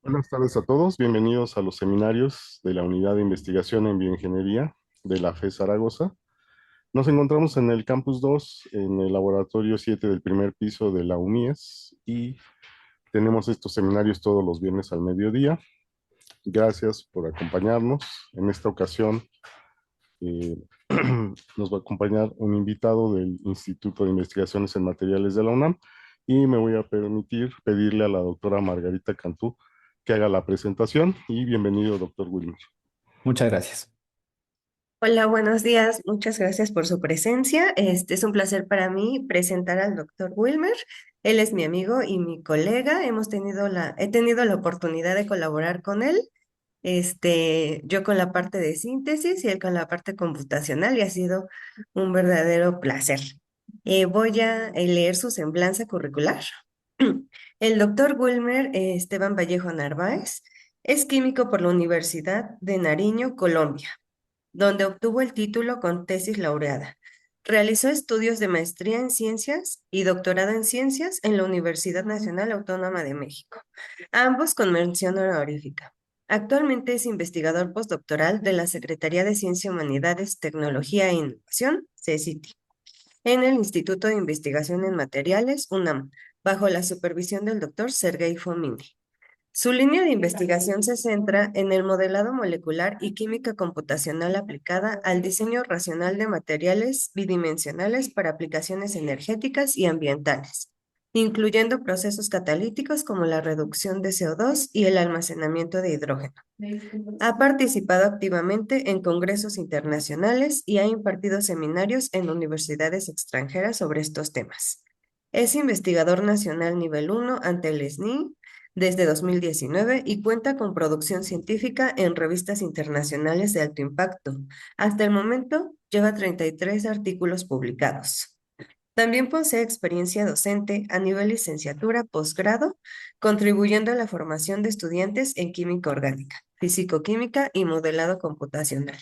Buenas tardes a todos, bienvenidos a los seminarios de la Unidad de Investigación en Bioingeniería de la FE Zaragoza. Nos encontramos en el Campus 2, en el Laboratorio 7 del primer piso de la UMIES y tenemos estos seminarios todos los viernes al mediodía. Gracias por acompañarnos. En esta ocasión eh, nos va a acompañar un invitado del Instituto de Investigaciones en Materiales de la UNAM y me voy a permitir pedirle a la doctora Margarita Cantú que haga la presentación y bienvenido, doctor Wilmer. Muchas gracias. Hola, buenos días. Muchas gracias por su presencia. Es un placer para mí presentar al doctor Wilmer. Él es mi amigo y mi colega. He tenido la oportunidad de colaborar con él. Yo con la parte de síntesis y él con la parte computacional y ha sido un verdadero placer. Voy a leer su semblanza curricular. El doctor Wilmer Esteban Vallejo Narváez es químico por la Universidad de Nariño, Colombia, donde obtuvo el título con tesis laureada. Realizó estudios de maestría en ciencias y doctorado en ciencias en la Universidad Nacional Autónoma de México, ambos con mención honorífica. Actualmente es investigador postdoctoral de la Secretaría de Ciencia, Humanidades, Tecnología e Innovación, CECITI, en el Instituto de Investigación en Materiales, UNAM, bajo la supervisión del doctor Sergei Fomini. Su línea de investigación se centra en el modelado molecular y química computacional aplicada al diseño racional de materiales bidimensionales para aplicaciones energéticas y ambientales, incluyendo procesos catalíticos como la reducción de CO2 y el almacenamiento de hidrógeno. Ha participado activamente en congresos internacionales y ha impartido seminarios en universidades extranjeras sobre estos temas. Es investigador nacional nivel 1 ante el SNI desde 2019 y cuenta con producción científica en revistas internacionales de alto impacto. Hasta el momento lleva 33 artículos publicados. También posee experiencia docente a nivel licenciatura, posgrado, contribuyendo a la formación de estudiantes en química orgánica, fisicoquímica y modelado computacional.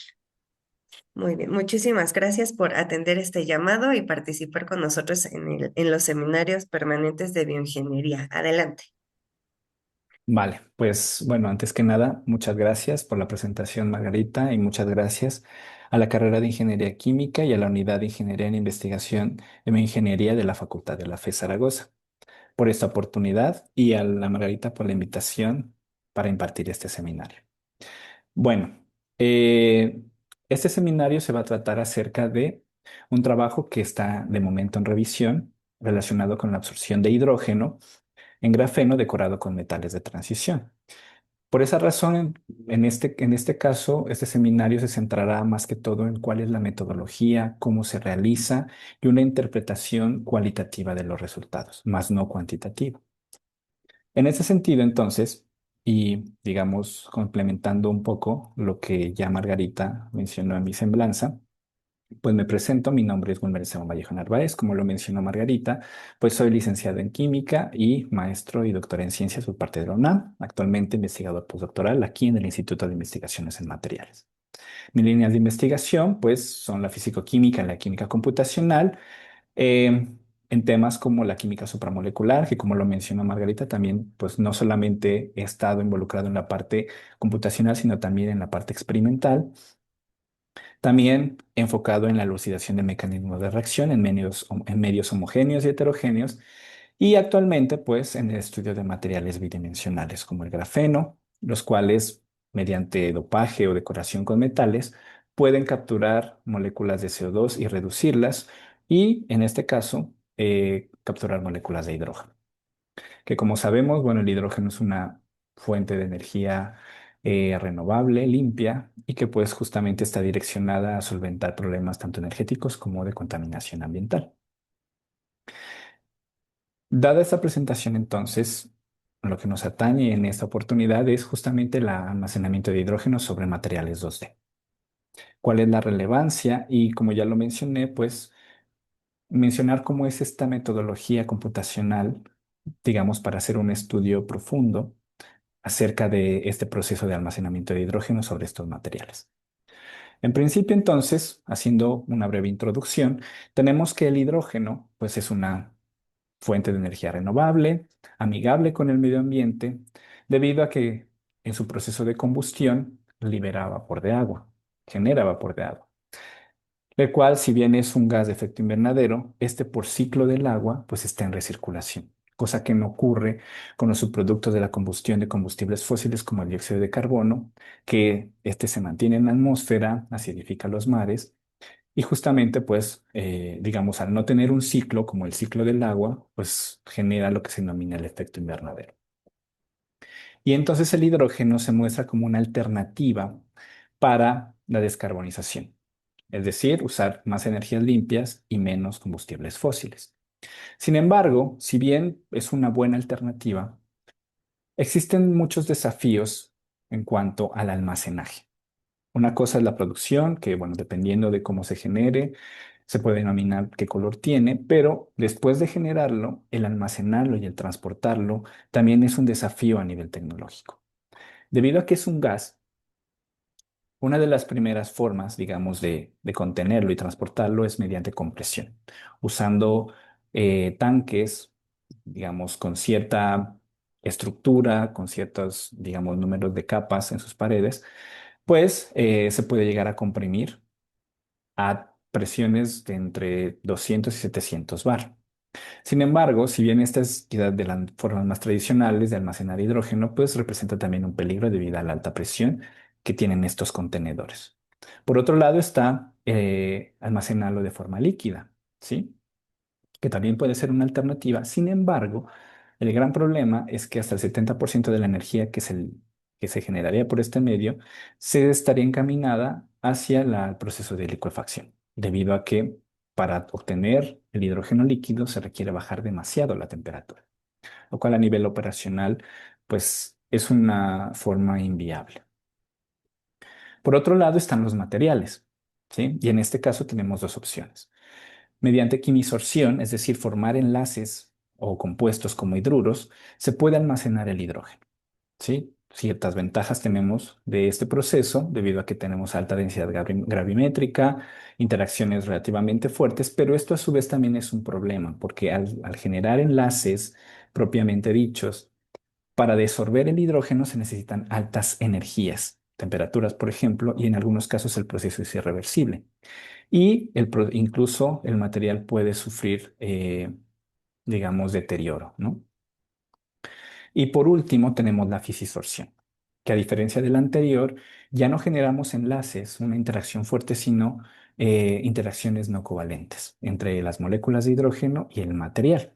Muy bien, muchísimas gracias por atender este llamado y participar con nosotros en los seminarios permanentes de bioingeniería. Adelante. Vale, pues bueno, antes que nada, muchas gracias por la presentación, Margarita, y muchas gracias a la carrera de Ingeniería Química y a la Unidad de Ingeniería en Investigación de Bioingeniería de la Facultad de la FE Zaragoza por esta oportunidad y a la Margarita por la invitación para impartir este seminario. Bueno, eh, este seminario se va a tratar acerca de un trabajo que está de momento en revisión relacionado con la absorción de hidrógeno en grafeno decorado con metales de transición. Por esa razón, en este caso, este seminario se centrará más que todo en cuál es la metodología, cómo se realiza y una interpretación cualitativa de los resultados, más no cuantitativa. En ese sentido, entonces, y digamos, complementando un poco lo que ya Margarita mencionó en mi semblanza, pues me presento, mi nombre es Wilmer Esteban Vallejo Narváez, como lo mencionó Margarita, pues soy licenciado en química y maestro y doctor en ciencias por parte de la UNAM, actualmente investigador postdoctoral aquí en el Instituto de Investigaciones en Materiales. Mis líneas de investigación, pues, son la fisicoquímica y la química computacional, eh, en temas como la química supramolecular, que como lo mencionó Margarita, también, pues, no solamente he estado involucrado en la parte computacional, sino también en la parte experimental. También enfocado en la elucidación de mecanismos de reacción en medios homogéneos y heterogéneos. Y actualmente, pues, en el estudio de materiales bidimensionales como el grafeno, los cuales, mediante dopaje o decoración con metales, pueden capturar moléculas de CO2 y reducirlas, y en este caso, capturar moléculas de hidrógeno que como sabemos, bueno, el hidrógeno es una fuente de energía renovable, limpia, y que pues justamente está direccionada a solventar problemas tanto energéticos como de contaminación ambiental. Dada esta presentación, entonces, lo que nos atañe en esta oportunidad es justamente el almacenamiento de hidrógeno sobre materiales 2D. ¿Cuál es la relevancia? Y como ya lo mencioné, pues mencionar cómo es esta metodología computacional, digamos, para hacer un estudio profundo acerca de este proceso de almacenamiento de hidrógeno sobre estos materiales. En principio, entonces, haciendo una breve introducción, tenemos que el hidrógeno, pues, es una fuente de energía renovable, amigable con el medio ambiente, debido a que en su proceso de combustión libera vapor de agua, genera vapor de agua, el cual, si bien es un gas de efecto invernadero, este por ciclo del agua, pues está en recirculación, cosa que no ocurre con los subproductos de la combustión de combustibles fósiles como el dióxido de carbono, que este se mantiene en la atmósfera, acidifica los mares y justamente, pues, digamos, al no tener un ciclo como el ciclo del agua, pues genera lo que se denomina el efecto invernadero. Y entonces el hidrógeno se muestra como una alternativa para la descarbonización, es decir, usar más energías limpias y menos combustibles fósiles. Sin embargo, si bien es una buena alternativa, existen muchos desafíos en cuanto al almacenaje. Una cosa es la producción, que bueno, dependiendo de cómo se genere, se puede denominar qué color tiene, pero después de generarlo, el almacenarlo y el transportarlo también es un desafío a nivel tecnológico. Debido a que es un gas, una de las primeras formas, digamos, de contenerlo y transportarlo es mediante compresión, usando tanques, digamos, con cierta estructura, con ciertos, digamos, números de capas en sus paredes, pues se puede llegar a comprimir a presiones de entre 200 y 700 bar. Sin embargo, si bien esta es quizás de las formas más tradicionales de almacenar hidrógeno, pues representa también un peligro debido a la alta presión que tienen estos contenedores. Por otro lado está almacenarlo de forma líquida, ¿sí? Que también puede ser una alternativa. Sin embargo, el gran problema es que hasta el 70% de la energía que se generaría por este medio se estaría encaminada hacia el proceso de licuefacción, debido a que para obtener el hidrógeno líquido se requiere bajar demasiado la temperatura, lo cual a nivel operacional, pues es una forma inviable. Por otro lado están los materiales, ¿sí? Y en este caso tenemos dos opciones. Mediante quimisorción, es decir, formar enlaces o compuestos como hidruros, se puede almacenar el hidrógeno, ¿sí? Ciertas ventajas tenemos de este proceso debido a que tenemos alta densidad gravimétrica, interacciones relativamente fuertes, pero esto a su vez también es un problema porque al generar enlaces propiamente dichos, para desorber el hidrógeno se necesitan altas energías, temperaturas, por ejemplo, y en algunos casos el proceso es irreversible. Y incluso el material puede sufrir, digamos, deterioro, ¿no? Y por último tenemos la fisisorción, que a diferencia del anterior, ya no generamos enlaces, una interacción fuerte, sino interacciones no covalentes entre las moléculas de hidrógeno y el material.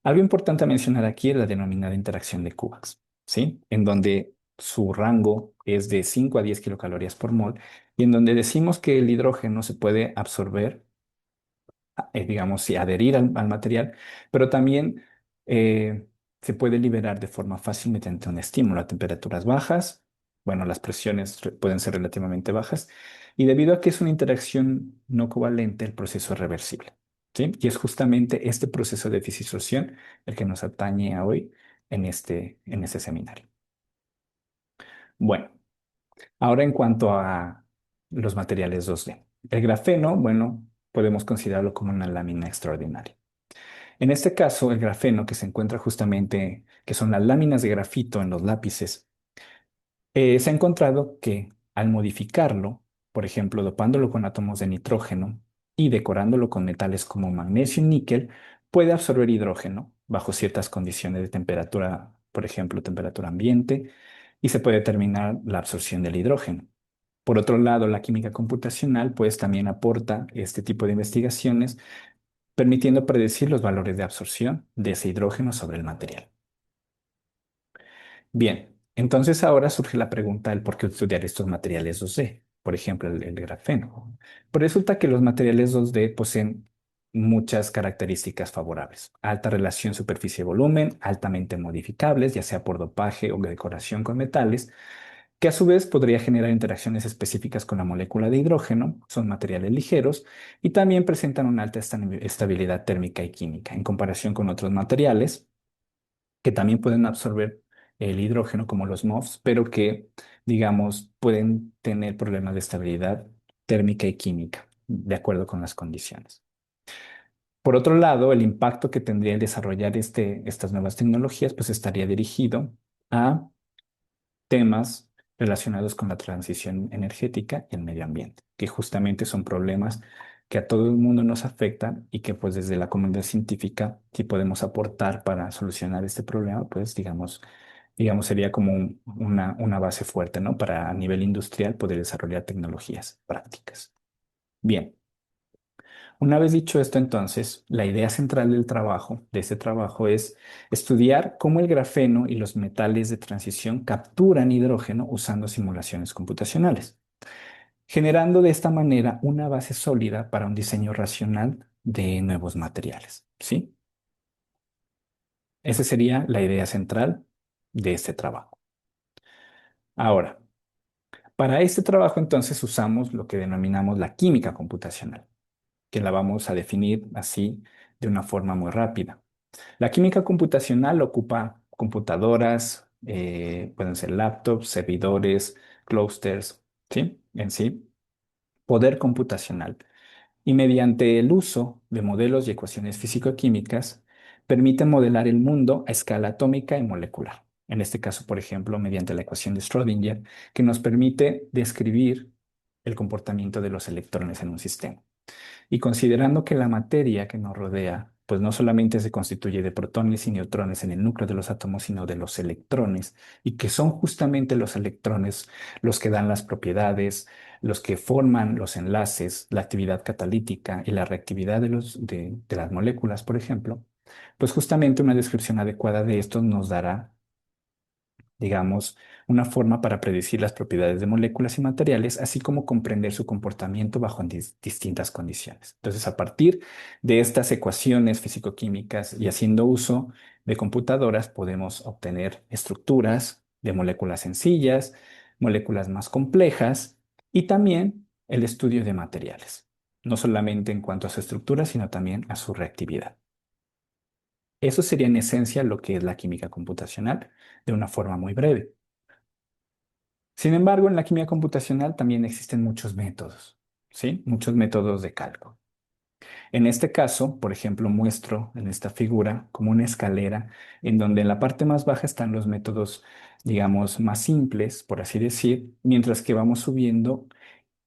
Algo importante a mencionar aquí es la denominada interacción de Kuvax, ¿sí? En donde su rango es de 5 a 10 kilocalorías por mol y en donde decimos que el hidrógeno se puede absorber, digamos, sí, adherir al material, pero también se puede liberar de forma fácil mediante un estímulo a temperaturas bajas. Bueno, las presiones pueden ser relativamente bajas y debido a que es una interacción no covalente, el proceso es reversible, ¿sí? Y es justamente este proceso de fisicitación el que nos atañe a hoy en este seminario. Bueno, ahora en cuanto a los materiales 2D. El grafeno, bueno, podemos considerarlo como una lámina extraordinaria. En este caso, el grafeno que se encuentra justamente, que son las láminas de grafito en los lápices, se ha encontrado que al modificarlo, por ejemplo, dopándolo con átomos de nitrógeno y decorándolo con metales como magnesio y níquel, puede absorber hidrógeno bajo ciertas condiciones de temperatura, por ejemplo, temperatura ambiente, y se puede determinar la absorción del hidrógeno. Por otro lado, la química computacional pues también aporta este tipo de investigaciones, permitiendo predecir los valores de absorción de ese hidrógeno sobre el material. Bien, entonces ahora surge la pregunta del por qué estudiar estos materiales 2D, por ejemplo, el grafeno. Pues resulta que los materiales 2D poseen muchas características favorables. Alta relación superficie-volumen, altamente modificables, ya sea por dopaje o decoración con metales, que a su vez podría generar interacciones específicas con la molécula de hidrógeno, son materiales ligeros y también presentan una alta estabilidad térmica y química en comparación con otros materiales que también pueden absorber el hidrógeno como los MOFs, pero que, digamos, pueden tener problemas de estabilidad térmica y química de acuerdo con las condiciones. Por otro lado, el impacto que tendría el desarrollar estas nuevas tecnologías, pues estaría dirigido a temas relacionados con la transición energética y el medio ambiente, que justamente son problemas que a todo el mundo nos afectan y que pues desde la comunidad científica, si podemos aportar para solucionar este problema, pues digamos sería como una base fuerte, ¿no? Para a nivel industrial poder desarrollar tecnologías prácticas. Bien. Una vez dicho esto, entonces, la idea central de este trabajo es estudiar cómo el grafeno y los metales de transición capturan hidrógeno usando simulaciones computacionales, generando de esta manera una base sólida para un diseño racional de nuevos materiales, ¿sí? Esa sería la idea central de este trabajo. Ahora, para este trabajo entonces usamos lo que denominamos la química computacional, que la vamos a definir así de una forma muy rápida. La química computacional ocupa computadoras, pueden ser laptops, servidores, clusters, ¿sí? En sí, poder computacional. Y mediante el uso de modelos y ecuaciones físico-químicas, permite modelar el mundo a escala atómica y molecular. En este caso, por ejemplo, mediante la ecuación de Schrödinger, que nos permite describir el comportamiento de los electrones en un sistema. Y considerando que la materia que nos rodea, pues no solamente se constituye de protones y neutrones en el núcleo de los átomos, sino de los electrones, y que son justamente los electrones los que dan las propiedades, los que forman los enlaces, la actividad catalítica y la reactividad de las moléculas, por ejemplo, pues justamente una descripción adecuada de esto nos dará digamos, una forma para predecir las propiedades de moléculas y materiales, así como comprender su comportamiento bajo distintas condiciones. Entonces, a partir de estas ecuaciones físico-químicas y haciendo uso de computadoras, podemos obtener estructuras de moléculas sencillas, moléculas más complejas y también el estudio de materiales, no solamente en cuanto a su estructura, sino también a su reactividad. Eso sería en esencia lo que es la química computacional de una forma muy breve. Sin embargo, en la química computacional también existen muchos métodos, ¿sí? Muchos métodos de cálculo. En este caso, por ejemplo, muestro en esta figura como una escalera en donde en la parte más baja están los métodos, digamos, más simples, por así decir, mientras que vamos subiendo,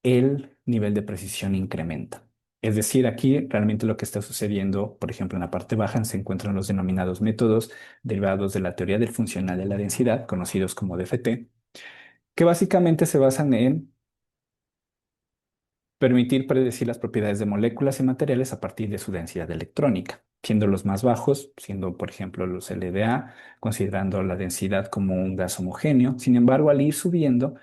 el nivel de precisión incrementa. Es decir, aquí realmente lo que está sucediendo, por ejemplo, en la parte baja se encuentran los denominados métodos derivados de la teoría del funcional de la densidad, conocidos como DFT, que básicamente se basan en permitir predecir las propiedades de moléculas y materiales a partir de su densidad electrónica, siendo los más bajos, siendo por ejemplo los LDA, considerando la densidad como un gas homogéneo. Sin embargo, al ir subiendo,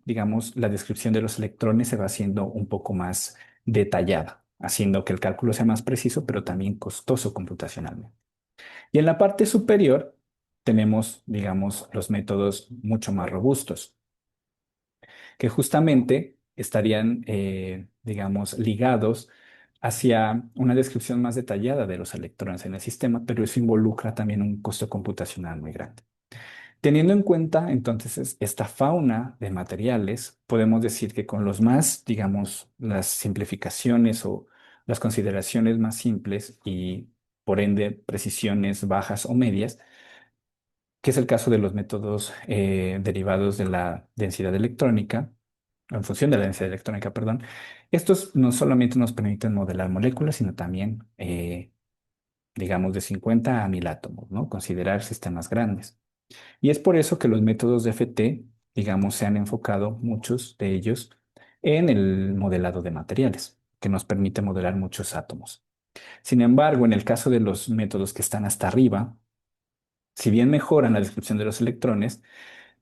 digamos, la descripción de los electrones se va haciendo un poco más detallada, haciendo que el cálculo sea más preciso, pero también costoso computacionalmente. Y en la parte superior tenemos, digamos, los métodos mucho más robustos que justamente estarían, digamos, ligados hacia una descripción más detallada de los electrones en el sistema, pero eso involucra también un costo computacional muy grande. Teniendo en cuenta entonces esta fauna de materiales, podemos decir que con los más, digamos, las simplificaciones o las consideraciones más simples y por ende precisiones bajas o medias, que es el caso de los métodos derivados de la densidad electrónica, en función de la densidad electrónica, perdón. Estos no solamente nos permiten modelar moléculas, sino también, digamos, de 50 a 1000 átomos, ¿no? Considerar sistemas grandes. Y es por eso que los métodos de FT, digamos, se han enfocado, muchos de ellos, en el modelado de materiales, que nos permite modelar muchos átomos. Sin embargo, en el caso de los métodos que están hasta arriba, si bien mejoran la descripción de los electrones,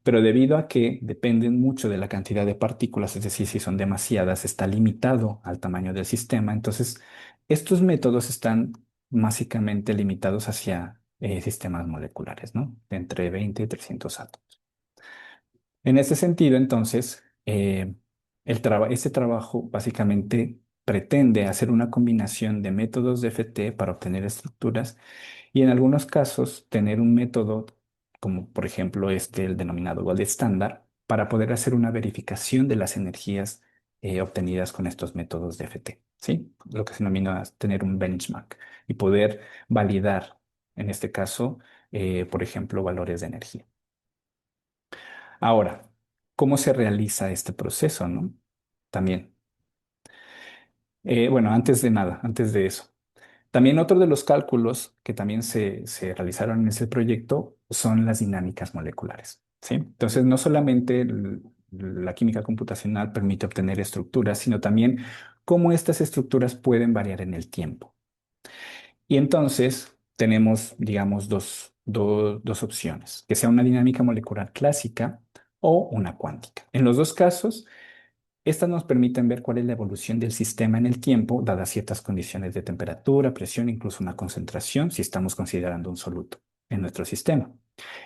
pero debido a que dependen mucho de la cantidad de partículas, es decir, si son demasiadas, está limitado al tamaño del sistema. Entonces, estos métodos están básicamente limitados hacia sistemas moleculares, ¿no? De entre 20 y 300 átomos. En ese sentido, entonces, este trabajo básicamente pretende hacer una combinación de métodos de FT para obtener estructuras y en algunos casos tener un método como por ejemplo el denominado Gold Standard, para poder hacer una verificación de las energías obtenidas con estos métodos de FT. ¿sí? Lo que se denomina tener un benchmark y poder validar, en este caso, por ejemplo, valores de energía. Ahora, ¿cómo se realiza este proceso, no? También. Bueno, antes de nada, antes de eso. También otro de los cálculos que también se realizaron en ese proyecto son las dinámicas moleculares, ¿sí? Entonces, no solamente la química computacional permite obtener estructuras, sino también cómo estas estructuras pueden variar en el tiempo. Y entonces tenemos, digamos, dos opciones, que sea una dinámica molecular clásica o una cuántica. En los dos casos, estas nos permiten ver cuál es la evolución del sistema en el tiempo, dadas ciertas condiciones de temperatura, presión, incluso una concentración, si estamos considerando un soluto en nuestro sistema.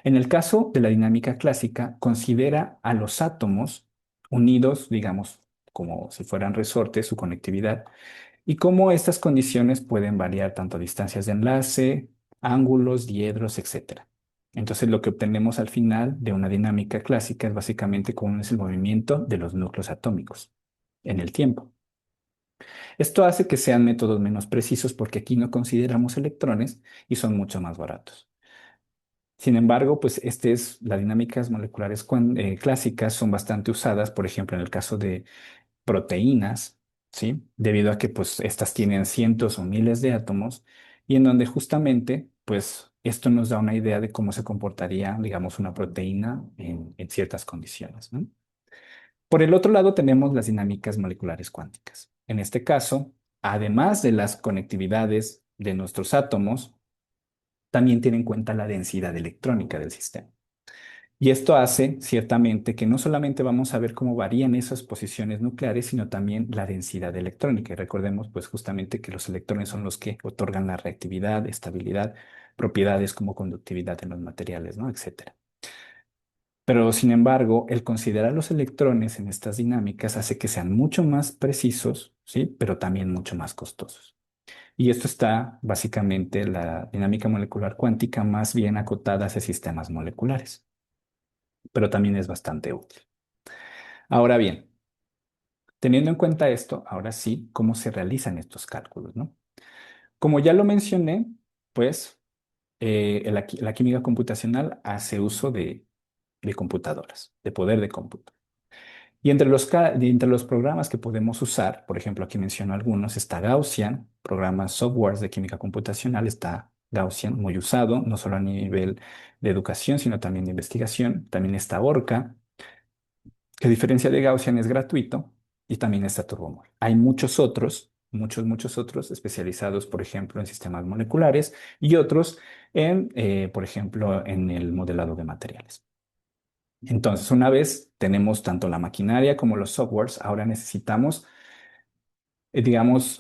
En el caso de la dinámica clásica, considera a los átomos unidos, digamos, como si fueran resortes, su conectividad, y cómo estas condiciones pueden variar tanto a distancias de enlace, ángulos, diedros, etcétera. Entonces, lo que obtenemos al final de una dinámica clásica es básicamente cómo es el movimiento de los núcleos atómicos en el tiempo. Esto hace que sean métodos menos precisos porque aquí no consideramos electrones y son mucho más baratos. Sin embargo, pues las dinámicas moleculares clásicas son bastante usadas, por ejemplo, en el caso de proteínas, ¿sí? Debido a que pues estas tienen cientos o miles de átomos y en donde justamente pues esto nos da una idea de cómo se comportaría, digamos, una proteína en ciertas condiciones, ¿no? Por el otro lado tenemos las dinámicas moleculares cuánticas. En este caso, además de las conectividades de nuestros átomos, también tiene en cuenta la densidad electrónica del sistema. Y esto hace ciertamente que no solamente vamos a ver cómo varían esas posiciones nucleares, sino también la densidad electrónica. Y recordemos, pues justamente que los electrones son los que otorgan la reactividad, estabilidad, propiedades como conductividad en los materiales, ¿no? Etcétera. Pero sin embargo, el considerar los electrones en estas dinámicas hace que sean mucho más precisos, ¿sí? Pero también mucho más costosos. Y esto está básicamente la dinámica molecular cuántica más bien acotada hacia sistemas moleculares, pero también es bastante útil. Ahora bien, teniendo en cuenta esto, ahora sí, ¿cómo se realizan estos cálculos, no? Como ya lo mencioné, pues la química computacional hace uso de computadoras, de poder de cómputo. Y entre los programas que podemos usar, por ejemplo, aquí menciono algunos, está Gaussian, programas softwares de química computacional, está Gaussian, muy usado, no solo a nivel de educación, sino también de investigación. También está Orca, que a diferencia de Gaussian es gratuito, y también está Turbomol. Hay muchos otros, muchos otros especializados, por ejemplo, en sistemas moleculares y otros por ejemplo, en el modelado de materiales. Entonces, una vez tenemos tanto la maquinaria como los softwares, ahora necesitamos, digamos,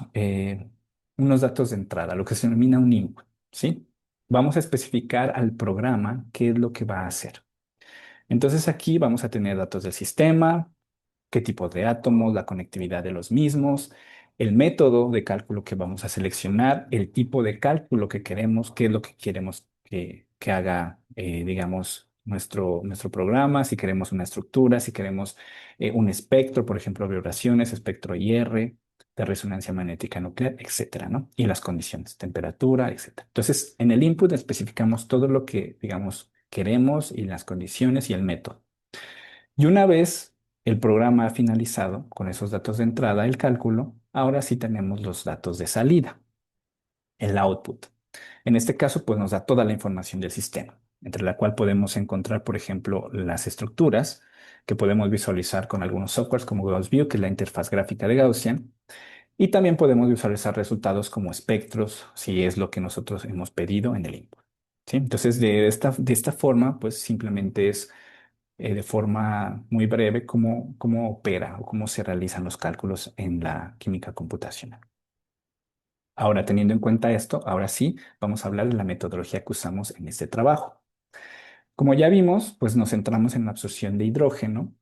unos datos de entrada, lo que se denomina un input, ¿sí? Vamos a especificar al programa qué es lo que va a hacer. Entonces, aquí vamos a tener datos del sistema, qué tipo de átomos, la conectividad de los mismos, el método de cálculo que vamos a seleccionar, el tipo de cálculo que queremos, qué es lo que queremos que haga, digamos, nuestro programa, si queremos una estructura, si queremos un espectro, por ejemplo, vibraciones, espectro IR, de resonancia magnética nuclear, etcétera, ¿no? Y las condiciones, temperatura, etcétera. Entonces, en el input especificamos todo lo que, digamos, queremos y las condiciones y el método. Y una vez el programa ha finalizado con esos datos de entrada, el cálculo, ahora sí tenemos los datos de salida, el output. En este caso, pues nos da toda la información del sistema, entre la cual podemos encontrar, por ejemplo, las estructuras que podemos visualizar con algunos softwares como Gauss View, que es la interfaz gráfica de Gaussian, y también podemos visualizar resultados como espectros, si es lo que nosotros hemos pedido en el input. ¿Sí? Entonces, de esta forma, pues simplemente es de forma muy breve cómo opera o cómo se realizan los cálculos en la química computacional. Ahora, teniendo en cuenta esto, ahora sí, vamos a hablar de la metodología que usamos en este trabajo. Como ya vimos, pues nos centramos en la absorción de hidrógeno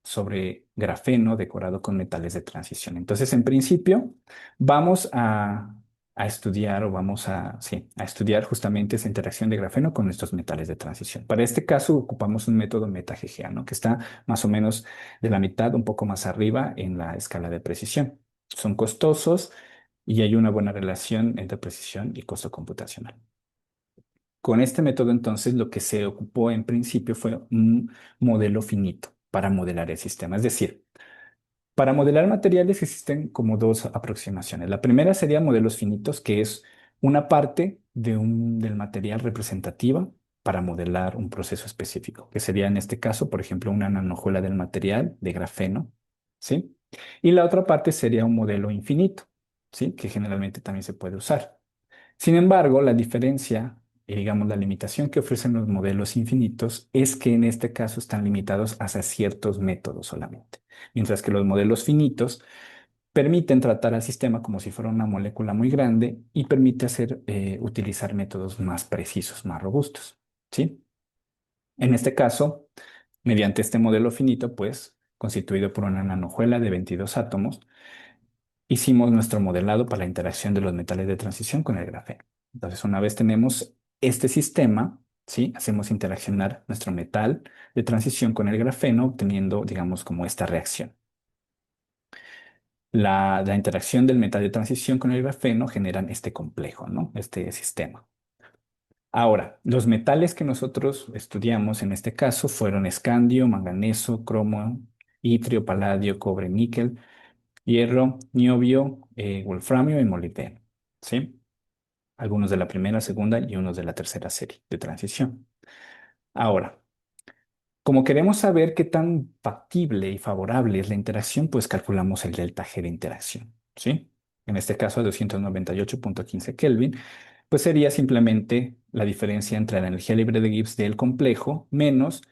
sobre grafeno decorado con metales de transición. Entonces, en principio, vamos a estudiar o vamos sí, a estudiar justamente esa interacción de grafeno con estos metales de transición. Para este caso, ocupamos un método meta-GGA, ¿no? Que está más o menos de la mitad, un poco más arriba en la escala de precisión. Son costosos y hay una buena relación entre precisión y costo computacional. Con este método, entonces, lo que se ocupó en principio fue un modelo finito para modelar el sistema. Es decir, para modelar materiales existen como dos aproximaciones. La primera sería modelos finitos, que es una parte del material representativa para modelar un proceso específico, que sería en este caso, por ejemplo, una nanojuela del material de grafeno, ¿sí? Y la otra parte sería un modelo infinito, ¿sí? Que generalmente también se puede usar. Sin embargo, la diferencia y digamos la limitación que ofrecen los modelos infinitos es que en este caso están limitados hacia ciertos métodos solamente, mientras que los modelos finitos permiten tratar al sistema como si fuera una molécula muy grande y permite utilizar métodos más precisos, más robustos, ¿sí? En este caso, mediante este modelo finito, pues, constituido por una nanojuela de 22 átomos, hicimos nuestro modelado para la interacción de los metales de transición con el grafeno. Entonces, una vez tenemos este sistema, ¿sí? Hacemos interaccionar nuestro metal de transición con el grafeno, obteniendo, digamos, como esta reacción. La interacción del metal de transición con el grafeno generan este complejo, ¿no? Este sistema. Ahora, los metales que nosotros estudiamos en este caso fueron escandio, manganeso, cromo, itrio, paladio, cobre, níquel, hierro, niobio, wolframio y molibdeno, ¿sí? Algunos de la primera, segunda y unos de la tercera serie de transición. Ahora, como queremos saber qué tan factible y favorable es la interacción, pues calculamos el delta G de interacción, ¿sí? En este caso, a 298,15 Kelvin, pues sería simplemente la diferencia entre la energía libre de Gibbs del complejo menos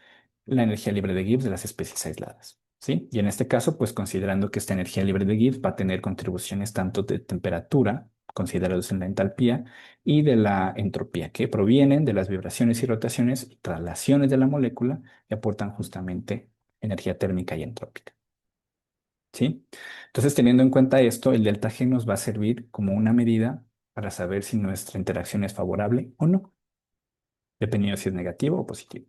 la energía libre de Gibbs de las especies aisladas, ¿sí? Y en este caso, pues considerando que esta energía libre de Gibbs va a tener contribuciones tanto de temperatura, considerados en la entalpía, y de la entropía, que provienen de las vibraciones y rotaciones y traslaciones de la molécula que aportan justamente energía térmica y entrópica, ¿sí? Entonces, teniendo en cuenta esto, el delta G nos va a servir como una medida para saber si nuestra interacción es favorable o no, dependiendo si es negativo o positivo.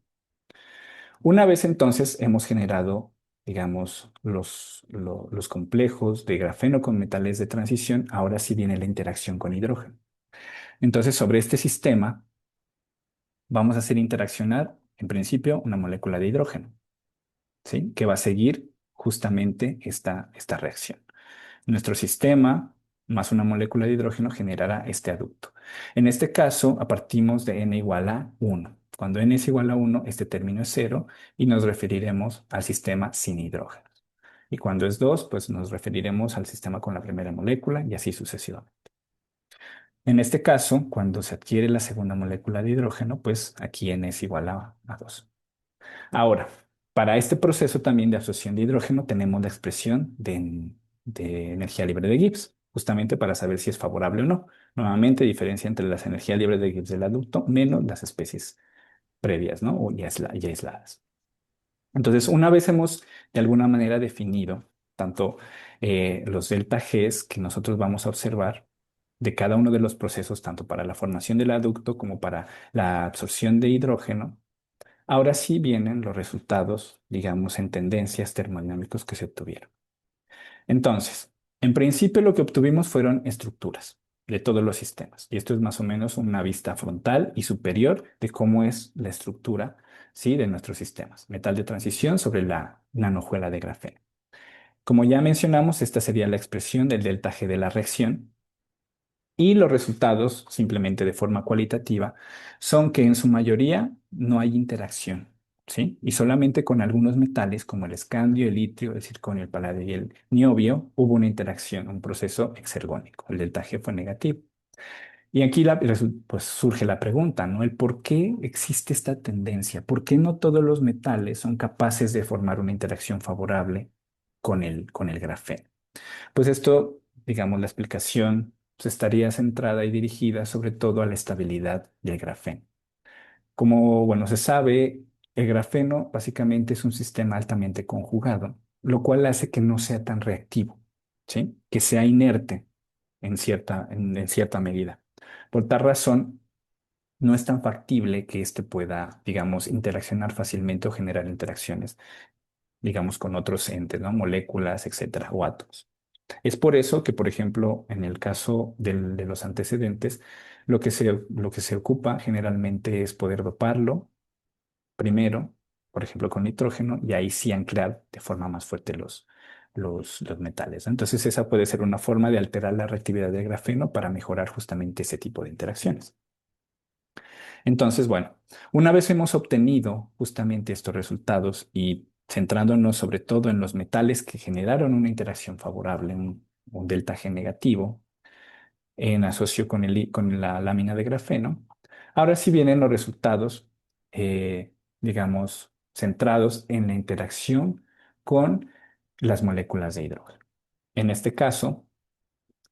Una vez entonces hemos generado, digamos, los complejos de grafeno con metales de transición, ahora sí viene la interacción con hidrógeno. Entonces, sobre este sistema vamos a hacer interaccionar, en principio, una molécula de hidrógeno, ¿sí? Que va a seguir justamente esta reacción. Nuestro sistema más una molécula de hidrógeno generará este aducto. En este caso, partimos de n igual a 1. Cuando n es igual a 1, este término es 0 y nos referiremos al sistema sin hidrógenos. Y cuando es 2, pues nos referiremos al sistema con la primera molécula y así sucesivamente. En este caso, cuando se adquiere la segunda molécula de hidrógeno, pues aquí n es igual a 2. Ahora, para este proceso también de absorción de hidrógeno tenemos la expresión de energía libre de Gibbs, justamente para saber si es favorable o no. Nuevamente, diferencia entre las energías libres de Gibbs del adulto menos las especies previas, ¿no? O ya aisladas. Entonces, una vez hemos de alguna manera definido tanto los delta Gs que nosotros vamos a observar de cada uno de los procesos, tanto para la formación del aducto como para la absorción de hidrógeno, ahora sí vienen los resultados, digamos, en tendencias termodinámicos que se obtuvieron. Entonces, en principio lo que obtuvimos fueron estructuras de todos los sistemas. Y esto es más o menos una vista frontal y superior de cómo es la estructura, ¿sí? De nuestros sistemas. Metal de transición sobre la nanojuela de grafeno. Como ya mencionamos, esta sería la expresión del delta G de la reacción. Y los resultados, simplemente de forma cualitativa, son que en su mayoría no hay interacción, ¿sí? Y solamente con algunos metales como el escandio, el itrio, el circonio, el paladio y el niobio hubo una interacción, un proceso exergónico. El delta G fue negativo. Y aquí pues surge la pregunta, ¿no? El por qué existe esta tendencia, por qué no todos los metales son capaces de formar una interacción favorable con el grafeno. Pues esto, digamos, la explicación pues, estaría centrada y dirigida sobre todo a la estabilidad del grafeno. Como, bueno, se sabe, el grafeno básicamente es un sistema altamente conjugado, lo cual hace que no sea tan reactivo, ¿sí? Que sea inerte en cierta medida. Por tal razón, no es tan factible que éste pueda, digamos, interaccionar fácilmente o generar interacciones, digamos, con otros entes, ¿no? Moléculas, etcétera, o átomos. Es por eso que, por ejemplo, en el caso de los antecedentes, lo que se ocupa generalmente es poder doparlo primero, por ejemplo, con nitrógeno, y ahí sí anclar de forma más fuerte los metales, ¿no? Entonces, esa puede ser una forma de alterar la reactividad del grafeno para mejorar justamente ese tipo de interacciones. Entonces, bueno, una vez hemos obtenido justamente estos resultados y centrándonos sobre todo en los metales que generaron una interacción favorable, un delta G negativo, en asocio con, con la lámina de grafeno, ahora sí vienen los resultados, digamos, centrados en la interacción con las moléculas de hidrógeno. En este caso,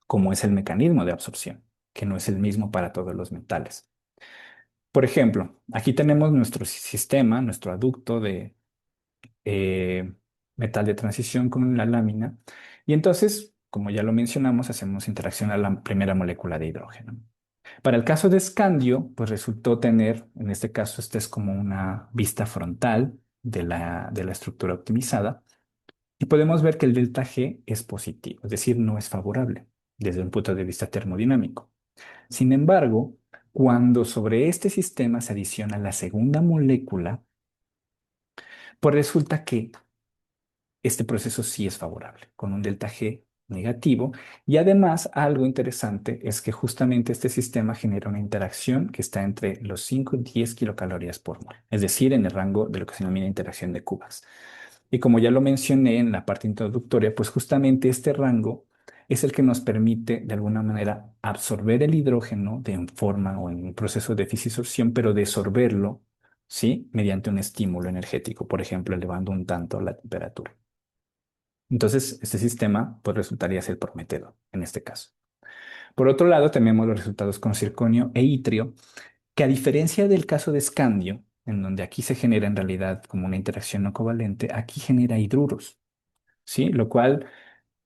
como es el mecanismo de absorción, que no es el mismo para todos los metales. Por ejemplo, aquí tenemos nuestro sistema, nuestro aducto de metal de transición con la lámina. Y entonces, como ya lo mencionamos, hacemos interacción a la primera molécula de hidrógeno. Para el caso de escandio, pues resultó tener, en este caso, esta es como una vista frontal de la estructura optimizada. Y podemos ver que el delta G es positivo, es decir, no es favorable desde un punto de vista termodinámico. Sin embargo, cuando sobre este sistema se adiciona la segunda molécula, pues resulta que este proceso sí es favorable, con un delta G negativo. Y además, algo interesante es que justamente este sistema genera una interacción que está entre los 5 y 10 kilocalorías por mol, es decir, en el rango de lo que se denomina interacción de Cubax. Y como ya lo mencioné en la parte introductoria, pues justamente este rango es el que nos permite de alguna manera absorber el hidrógeno de en forma o en un proceso de fisisorción, pero desorberlo, ¿sí? Mediante un estímulo energético, por ejemplo, elevando un tanto la temperatura. Entonces, este sistema pues resultaría ser prometedor en este caso. Por otro lado, tenemos los resultados con circonio e itrio, que a diferencia del caso de escandio, en donde aquí se genera en realidad como una interacción no covalente, aquí genera hidruros, ¿sí? Lo cual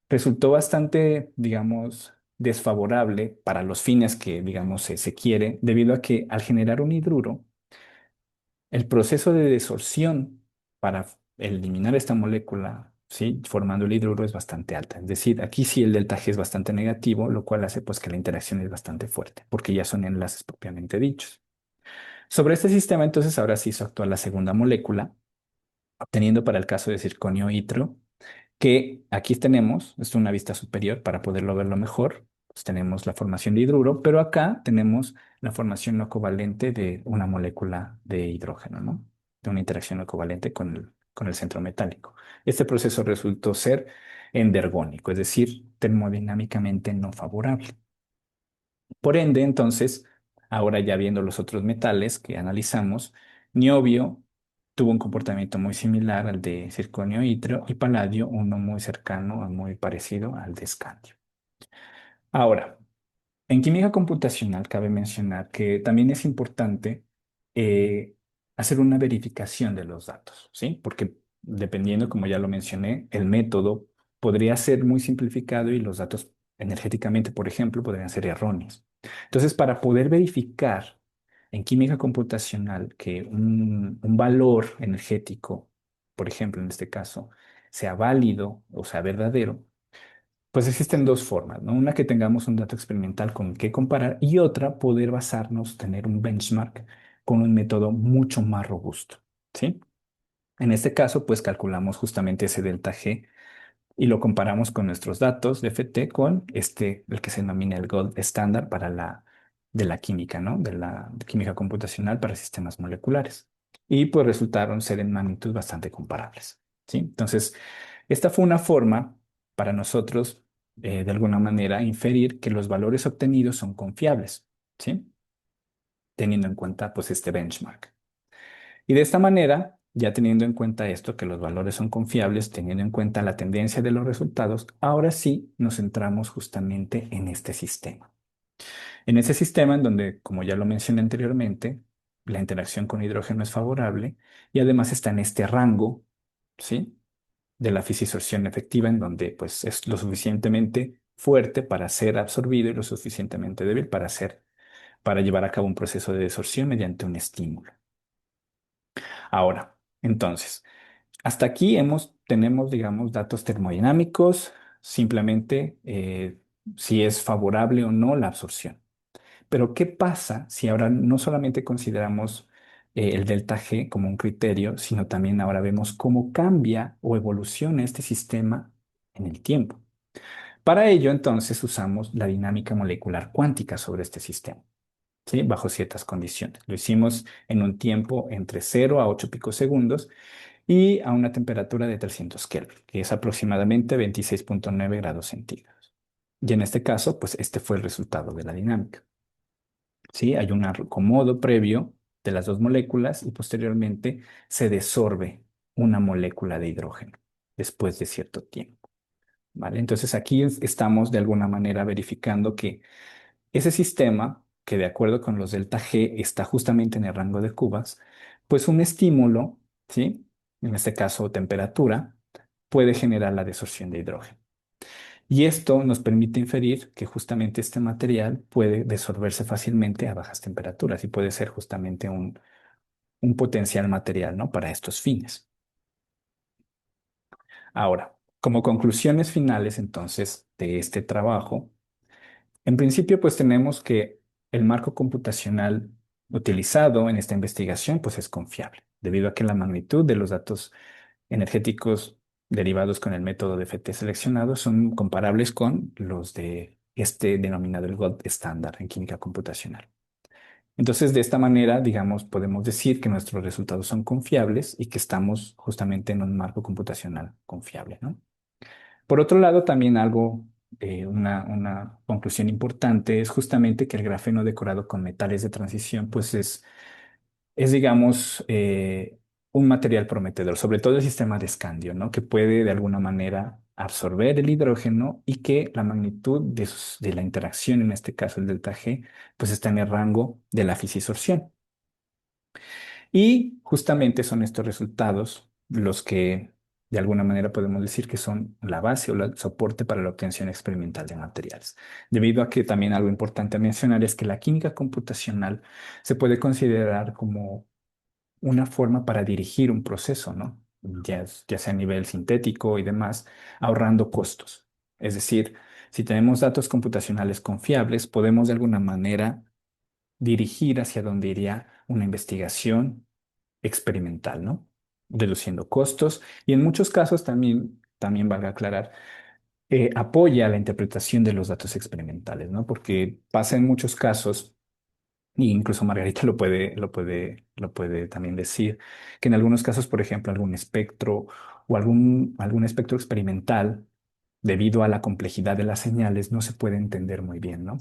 resultó bastante, digamos, desfavorable para los fines que, digamos, se quiere, debido a que al generar un hidruro, el proceso de desorción para eliminar esta molécula, ¿sí? Formando el hidruro es bastante alta. Es decir, aquí sí el delta G es bastante negativo, lo cual hace pues que la interacción es bastante fuerte, porque ya son enlaces propiamente dichos. Sobre este sistema, entonces, ahora sí hizo actuar la segunda molécula, obteniendo para el caso de circonio itro, que aquí tenemos, es una vista superior para poderlo verlo mejor, pues tenemos la formación de hidruro, pero acá tenemos la formación no covalente de una molécula de hidrógeno, ¿no? De una interacción no covalente con el centro metálico. Este proceso resultó ser endergónico, es decir, termodinámicamente no favorable. Por ende, entonces, ahora ya viendo los otros metales que analizamos, niobio tuvo un comportamiento muy similar al de circonio, itrio y paladio, uno muy cercano o muy parecido al de escandio. Ahora, en química computacional cabe mencionar que también es importante eh, hacer una verificación de los datos, ¿sí? Porque dependiendo, como ya lo mencioné, el método podría ser muy simplificado y los datos energéticamente, por ejemplo, podrían ser erróneos. Entonces, para poder verificar en química computacional que un valor energético, por ejemplo, en este caso, sea válido o sea verdadero, pues existen dos formas, ¿no? Una que tengamos un dato experimental con qué comparar y otra poder basarnos, tener un benchmark con un método mucho más robusto, ¿sí? En este caso, pues calculamos justamente ese delta G y lo comparamos con nuestros datos de FT con el que se denomina el gold estándar para de la química, ¿no? De la química computacional para sistemas moleculares. Y pues resultaron ser en magnitud bastante comparables, ¿sí? Entonces, esta fue una forma para nosotros, de alguna manera, inferir que los valores obtenidos son confiables, ¿sí? Teniendo en cuenta, pues, este benchmark. Y de esta manera, ya teniendo en cuenta esto, que los valores son confiables, teniendo en cuenta la tendencia de los resultados, ahora sí nos centramos justamente en este sistema. En ese sistema en donde, como ya lo mencioné anteriormente, la interacción con hidrógeno es favorable y además está en este rango, ¿sí? De la fisisorción efectiva, en donde pues es lo suficientemente fuerte para ser absorbido y lo suficientemente débil para llevar a cabo un proceso de desorción mediante un estímulo. Ahora, entonces, hasta aquí tenemos, digamos, datos termodinámicos, simplemente si es favorable o no la absorción. Pero ¿qué pasa si ahora no solamente consideramos el delta G como un criterio, sino también ahora vemos cómo cambia o evoluciona este sistema en el tiempo? Para ello, entonces, usamos la dinámica molecular cuántica sobre este sistema, ¿sí? Bajo ciertas condiciones. Lo hicimos en un tiempo entre 0 a 8 picosegundos y a una temperatura de 300 Kelvin, que es aproximadamente 26,9 grados centígrados. Y en este caso, pues este fue el resultado de la dinámica. ¿Sí? Hay un acomodo previo de las dos moléculas y posteriormente se desorbe una molécula de hidrógeno después de cierto tiempo. ¿Vale? Entonces aquí estamos de alguna manera verificando que ese sistema, que de acuerdo con los delta G está justamente en el rango de cubas, pues un estímulo, ¿sí? En este caso temperatura, puede generar la desorción de hidrógeno. Y esto nos permite inferir que justamente este material puede disolverse fácilmente a bajas temperaturas y puede ser justamente un potencial material, ¿no? Para estos fines. Ahora, como conclusiones finales entonces de este trabajo, en principio pues tenemos que el marco computacional utilizado en esta investigación pues es confiable, debido a que la magnitud de los datos energéticos derivados con el método de FT seleccionado son comparables con los de este denominado el gold estándar en química computacional. Entonces, de esta manera, digamos, podemos decir que nuestros resultados son confiables y que estamos justamente en un marco computacional confiable, ¿no? Por otro lado, también algo, una conclusión importante es justamente que el grafeno decorado con metales de transición, pues es, digamos, un material prometedor, sobre todo el sistema de escandio, ¿no? Que puede de alguna manera absorber el hidrógeno y que la magnitud de la interacción, en este caso el delta G, pues está en el rango de la fisisorción. Y justamente son estos resultados los que de alguna manera podemos decir que son la base o el soporte para la obtención experimental de materiales. Debido a que también algo importante a mencionar es que la química computacional se puede considerar como una forma para dirigir un proceso, ¿no? Ya sea a nivel sintético y demás, ahorrando costos. Es decir, si tenemos datos computacionales confiables, podemos de alguna manera dirigir hacia donde iría una investigación experimental, ¿no? Deduciendo costos y en muchos casos también valga aclarar, apoya la interpretación de los datos experimentales, ¿no? Porque pasa en muchos casos y incluso Margarita lo puede también decir, que en algunos casos, por ejemplo, algún espectro o algún espectro experimental, debido a la complejidad de las señales, no se puede entender muy bien, ¿no?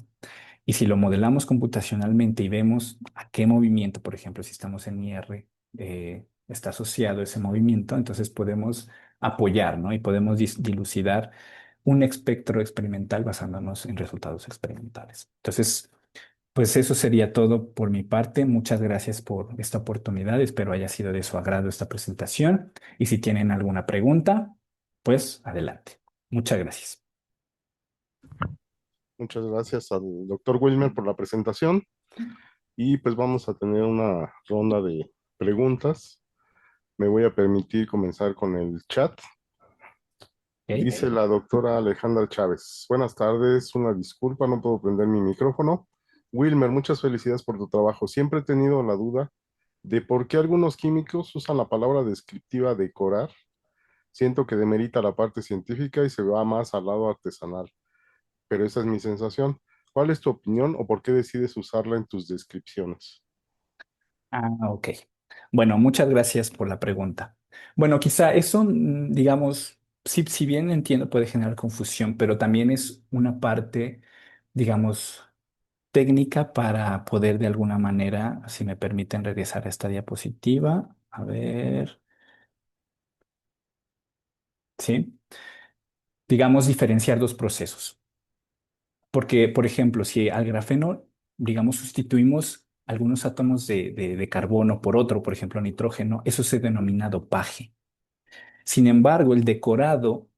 Y si lo modelamos computacionalmente y vemos a qué movimiento, por ejemplo, si estamos en IR, está asociado ese movimiento, entonces podemos apoyar, ¿no? Y podemos dilucidar un espectro experimental basándonos en resultados experimentales. Entonces, pues eso sería todo por mi parte. Muchas gracias por esta oportunidad. Espero haya sido de su agrado esta presentación. Y si tienen alguna pregunta, pues adelante. Muchas gracias. Muchas gracias al doctor Wilmer por la presentación y pues vamos a tener una ronda de preguntas. Me voy a permitir comenzar con el chat. Ok. Dice la doctora Alejandra Chávez. Buenas tardes, una disculpa, no puedo prender mi micrófono. Wilmer, muchas felicidades por tu trabajo. Siempre he tenido la duda de por qué algunos químicos usan la palabra descriptiva decorar. Siento que demerita la parte científica y se va más al lado artesanal, pero esa es mi sensación. ¿Cuál es tu opinión o por qué decides usarla en tus descripciones? Ok. Bueno, muchas gracias por la pregunta. Bueno, quizá eso, digamos, si bien entiendo, puede generar confusión, pero también es una parte, digamos, técnica para poder de alguna manera, si me permiten regresar a esta diapositiva, a ver, ¿sí? Digamos, diferenciar dos procesos. Porque, por ejemplo, si al grafeno, digamos, sustituimos algunos átomos de carbono por otro, por ejemplo, nitrógeno, eso se denomina dopaje. Sin embargo, el decorado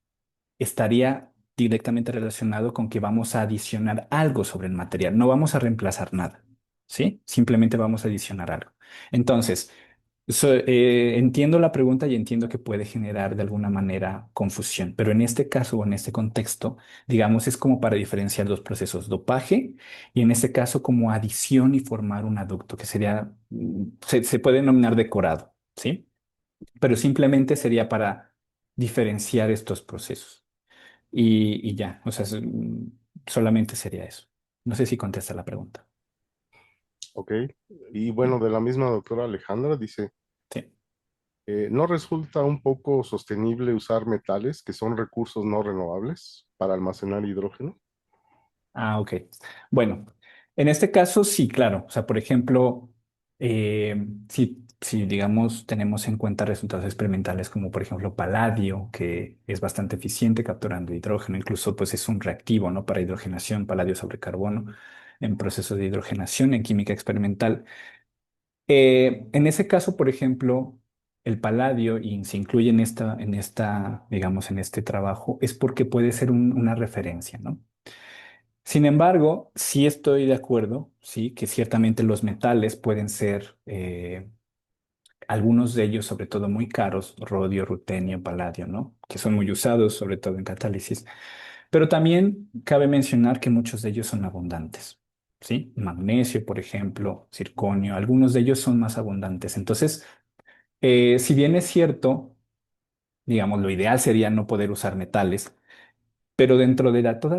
estaría directamente relacionado con que vamos a adicionar algo sobre el material, no vamos a reemplazar nada, ¿sí? Simplemente vamos a adicionar algo. Entonces, Entiendo la pregunta y entiendo que puede generar de alguna manera confusión, pero en este caso o en este contexto, digamos, es como para diferenciar dos procesos, dopaje y en este caso como adición y formar un aducto, que sería, se puede denominar decorado, ¿sí? Pero simplemente sería para diferenciar estos procesos y ya, o sea, solamente sería eso. No sé si contesta la pregunta. Ok. Y bueno, de la misma doctora Alejandra dice, Sí. ¿no resulta un poco sostenible usar metales que son recursos no renovables para almacenar hidrógeno? Ah, ok. Bueno, en este caso sí, claro. O sea, por ejemplo, si digamos tenemos en cuenta resultados experimentales como por ejemplo paladio, que es bastante eficiente capturando hidrógeno, incluso pues es un reactivo, ¿no? Para hidrogenación, paladio sobre carbono en procesos de hidrogenación en química experimental. En ese caso, por ejemplo, el paladio, y se incluye digamos, en este trabajo, es porque puede ser una referencia, ¿no? Sin embargo, sí estoy de acuerdo, sí, que ciertamente los metales pueden ser, algunos de ellos, sobre todo muy caros, rodio, rutenio, paladio, ¿no? Que son muy usados, sobre todo en catálisis. Pero también cabe mencionar que muchos de ellos son abundantes, ¿sí? Magnesio, por ejemplo, circonio, algunos de ellos son más abundantes. Entonces, si bien es cierto, digamos, lo ideal sería no poder usar metales, pero dentro de toda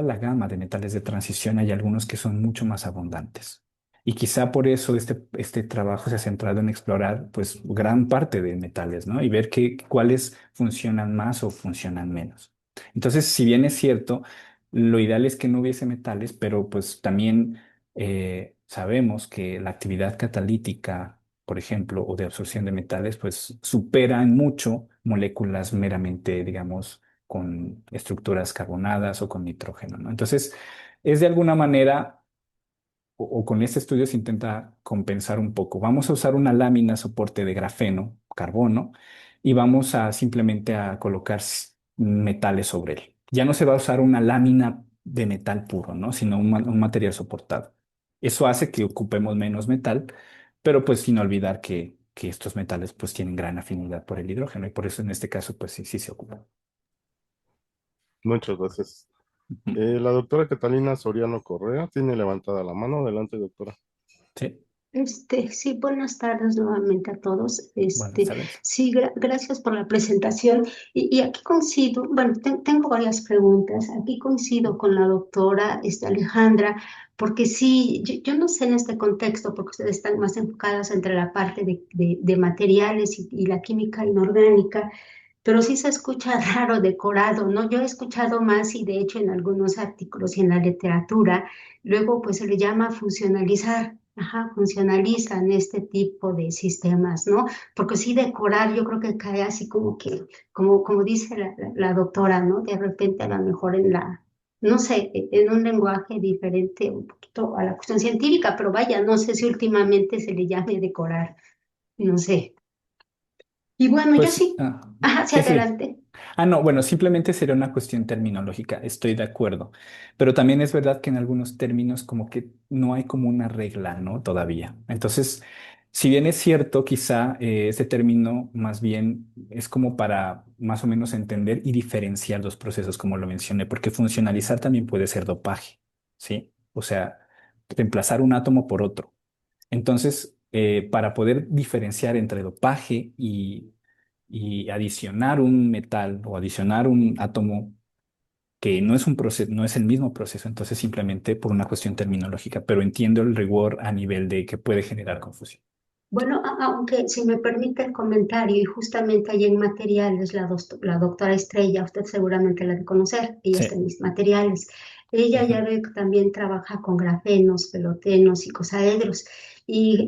la gama de metales de transición hay algunos que son mucho más abundantes. Y quizá por eso este trabajo se ha centrado en explorar pues gran parte de metales, ¿no? Y ver cuáles funcionan más o funcionan menos. Entonces, si bien es cierto, lo ideal es que no hubiese metales, pero pues también sabemos que la actividad catalítica, por ejemplo, o de absorción de metales, pues supera en mucho moléculas meramente, digamos, con estructuras carbonadas o con nitrógeno, ¿no? Entonces, es de alguna manera, o con este estudio se intenta compensar un poco. Vamos a usar una lámina soporte de grafeno, carbono, y vamos a simplemente a colocar metales sobre él. Ya no se va a usar una lámina de metal puro, ¿no? Sino un material soportado. Eso hace que ocupemos menos metal, pero pues sin olvidar que estos metales pues tienen gran afinidad por el hidrógeno y por eso en este caso pues sí, sí se ocupan. Muchas gracias. Ujú. La doctora Catalina Soriano Correa tiene levantada la mano. Adelante, doctora. Sí, Sí, buenas tardes nuevamente a todos. buenas tardes. Sí, gracias por la presentación. Y aquí coincido, bueno, tengo varias preguntas. Aquí coincido con la doctora Alejandra, porque sí, yo no sé en este contexto, porque ustedes están más enfocadas entre la parte de materiales y la química inorgánica. Pero sí se escucha raro, decorado, ¿no? Yo he escuchado más y de hecho en algunos artículos y en la literatura, luego pues se le llama funcionalizar, ajá, funcionalizan este tipo de sistemas, ¿no? Porque sí decorar yo creo que cae así como que, como dice la doctora, ¿no? De repente a lo mejor no sé, en un lenguaje diferente un poquito a la cuestión científica, pero vaya, no sé si últimamente se le llame decorar, no sé. Y bueno, yo Pues, sí, ajá, sí, sí, sí. adelante. No, bueno, simplemente sería una cuestión terminológica, estoy de acuerdo. Pero también es verdad que en algunos términos como que no hay como una regla, ¿no? Todavía. Entonces, si bien es cierto, quizá ese término más bien es como para más o menos entender y diferenciar los procesos, como lo mencioné, porque funcionalizar también puede ser dopaje, ¿sí? O sea, reemplazar un átomo por otro. Entonces, para poder diferenciar entre dopaje y adicionar un metal o adicionar un átomo que no es un proceso, no es el mismo proceso, entonces simplemente por una cuestión terminológica, pero entiendo el rigor a nivel de que puede generar confusión. Bueno, aunque si me permite el comentario, y justamente ahí en materiales, la doctora Estrella, usted seguramente la de conocer, ella está Sí. en mis materiales. Ella Ujú. ya ve que también trabaja con grafenos, pelotenos y cosaedros, y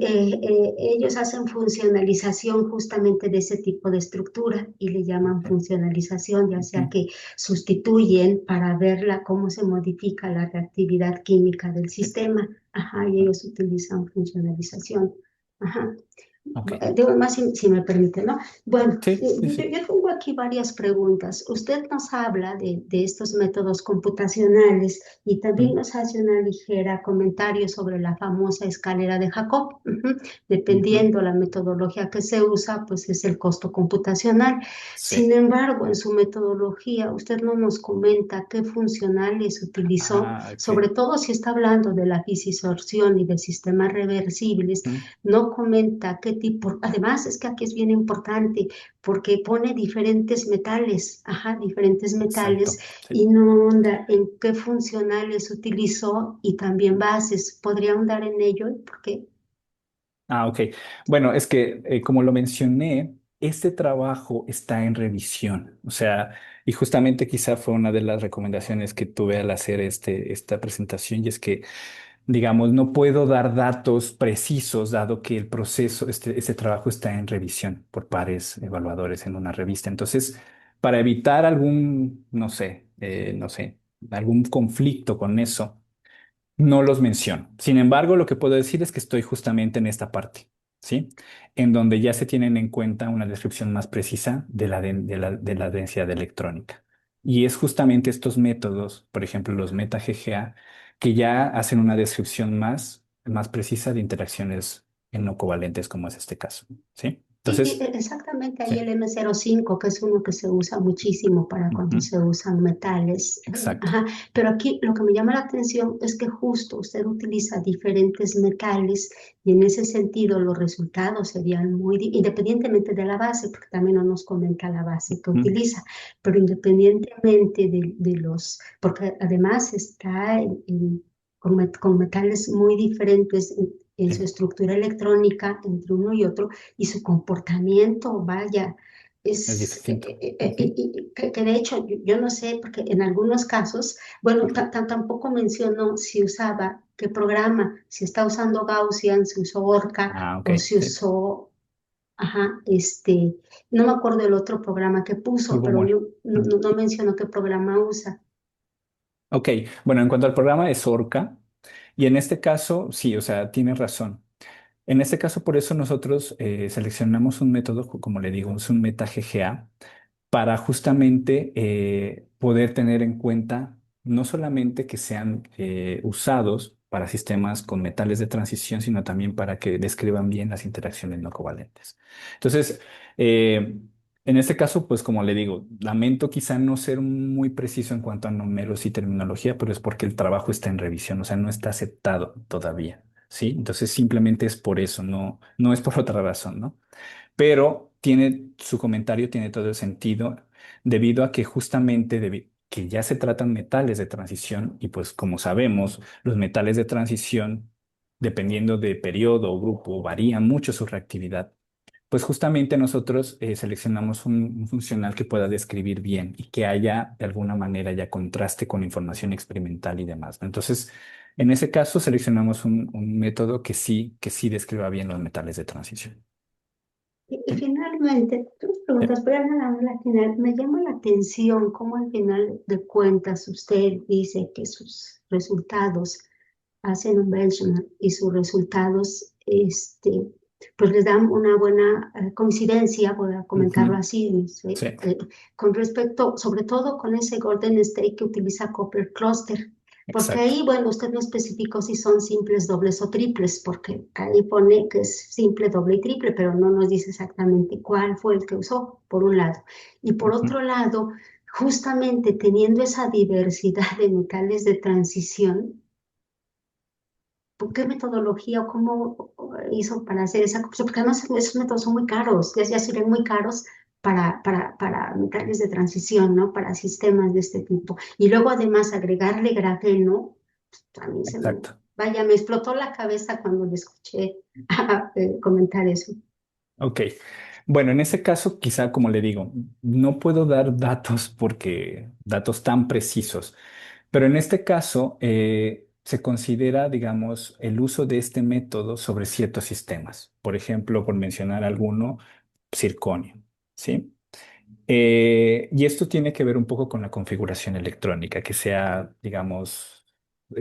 ellos hacen funcionalización justamente de ese tipo de estructura y le llaman funcionalización, ya sea Ujú. que sustituyen para verla cómo se modifica la reactividad química del Sí. sistema. Ajá, y ellos utilizan funcionalización. Ajá. Ok. Digo más si me permite, ¿no? Bueno, Sí, sí, yo, sí. yo tengo aquí varias preguntas. Usted nos habla de estos métodos computacionales y también Ujú, nos hace una ligera comentario sobre la famosa escalera de Jacob. Ujú. ujú. Dependiendo la metodología que se usa, pues es el costo computacional. Sin Sí. embargo, en su metodología, usted no nos comenta qué funcionales utilizó, Ah, ok. sobre todo si está hablando de la fisiosorción y de sistemas reversibles. Ujú. No comenta qué tipo, además es que aquí es bien importante porque pone diferentes metales, ajá, diferentes metales Exacto. Sí. y no ahonda en qué funcionales utilizó y también bases. ¿Podría ahondar en ello? ¿Por qué? Ah, ok. Bueno, es que como lo mencioné, este trabajo está en revisión. O sea, y justamente quizá fue una de las recomendaciones que tuve al hacer esta presentación, y es que, digamos, no puedo dar datos precisos dado que el proceso, este trabajo está en revisión por pares evaluadores en una revista. Entonces, para evitar algún, no sé, algún conflicto con eso. No los menciono. Sin embargo, lo que puedo decir es que estoy justamente en esta parte, ¿sí? En donde ya se tienen en cuenta una descripción más precisa de la densidad electrónica. Y es justamente estos métodos, por ejemplo, los meta-GGA, que ya hacen una descripción más precisa de interacciones en no covalentes, como es este caso, ¿sí? Sí, Entonces, exactamente, sí. hay el M05, que es uno que se usa muchísimo para cuando Ujú. se usan metales. Exacto. Ajá. Pero aquí lo que me llama la atención es que justo usted utiliza diferentes metales y en ese sentido los resultados serían independientemente de la base, porque también no nos comenta la base que Ujú. utiliza, pero independientemente de los, porque además está con metales muy diferentes en su Sí, estructura electrónica entre uno y otro y su comportamiento, vaya, es es distinto. Ujú. que de hecho yo no sé, porque en algunos casos, bueno, tampoco mencionó si usaba qué programa, si está usando Gaussian, si usó Orca Ah, ok. o si Sí. usó, ajá, no me acuerdo el otro programa que puso, pero Turbomol. no mencionó qué programa usa. Ok, bueno, en cuanto al programa es Orca, y en este caso, sí, o sea, tiene razón. En este caso, por eso nosotros seleccionamos un método, como le digo, es un meta-GGA, para justamente poder tener en cuenta no solamente que sean usados para sistemas con metales de transición, sino también para que describan bien las interacciones no covalentes. Entonces, eh, en este caso, pues como le digo, lamento quizá no ser muy preciso en cuanto a números y terminología, pero es porque el trabajo está en revisión, o sea, no está aceptado todavía, ¿sí? Entonces, simplemente es por eso, no es por otra razón, ¿no? Pero su comentario tiene todo el sentido debido a que justamente que ya se tratan metales de transición y pues como sabemos, los metales de transición, dependiendo de periodo o grupo, varían mucho su reactividad. Pues justamente nosotros seleccionamos un funcional que pueda describir bien y que haya de alguna manera ya contraste con información experimental y demás, ¿no? Entonces, en ese caso seleccionamos un método que sí describa bien los metales de transición. Y ¿Sí? finalmente, dos Sí. preguntas, pero nada más la final. Me llama la atención cómo al final de cuentas usted dice que sus resultados hacen un benchmark y sus resultados, pues les dan una buena coincidencia, voy a comentarlo Ujú. así, no sé, Sí, con respecto, sobre todo con ese Golden State que utiliza Copper Cluster. Porque exacto. ahí, bueno, usted no especificó si son simples, dobles o triples, porque ahí pone que es simple, doble y triple, pero no nos dice exactamente cuál fue el que usó, por un lado. Y por Ujú. otro lado, justamente teniendo esa diversidad de metales de transición, ¿por qué metodología o cómo hizo para hacer esa cosa? Porque además esos métodos son muy caros, ya serían muy caros para metales de transición, ¿no? Para sistemas de este tipo. Y luego además agregarle grafeno, a mí Exacto. vaya, me explotó la cabeza cuando le escuché comentar eso. Ok. Bueno, en ese caso, quizá como le digo, no puedo dar datos porque datos tan precisos, pero en este caso se considera, digamos, el uso de este método sobre ciertos sistemas. Por ejemplo, por mencionar alguno, circonio, ¿sí? Y esto tiene que ver un poco con la configuración electrónica, que sea, digamos,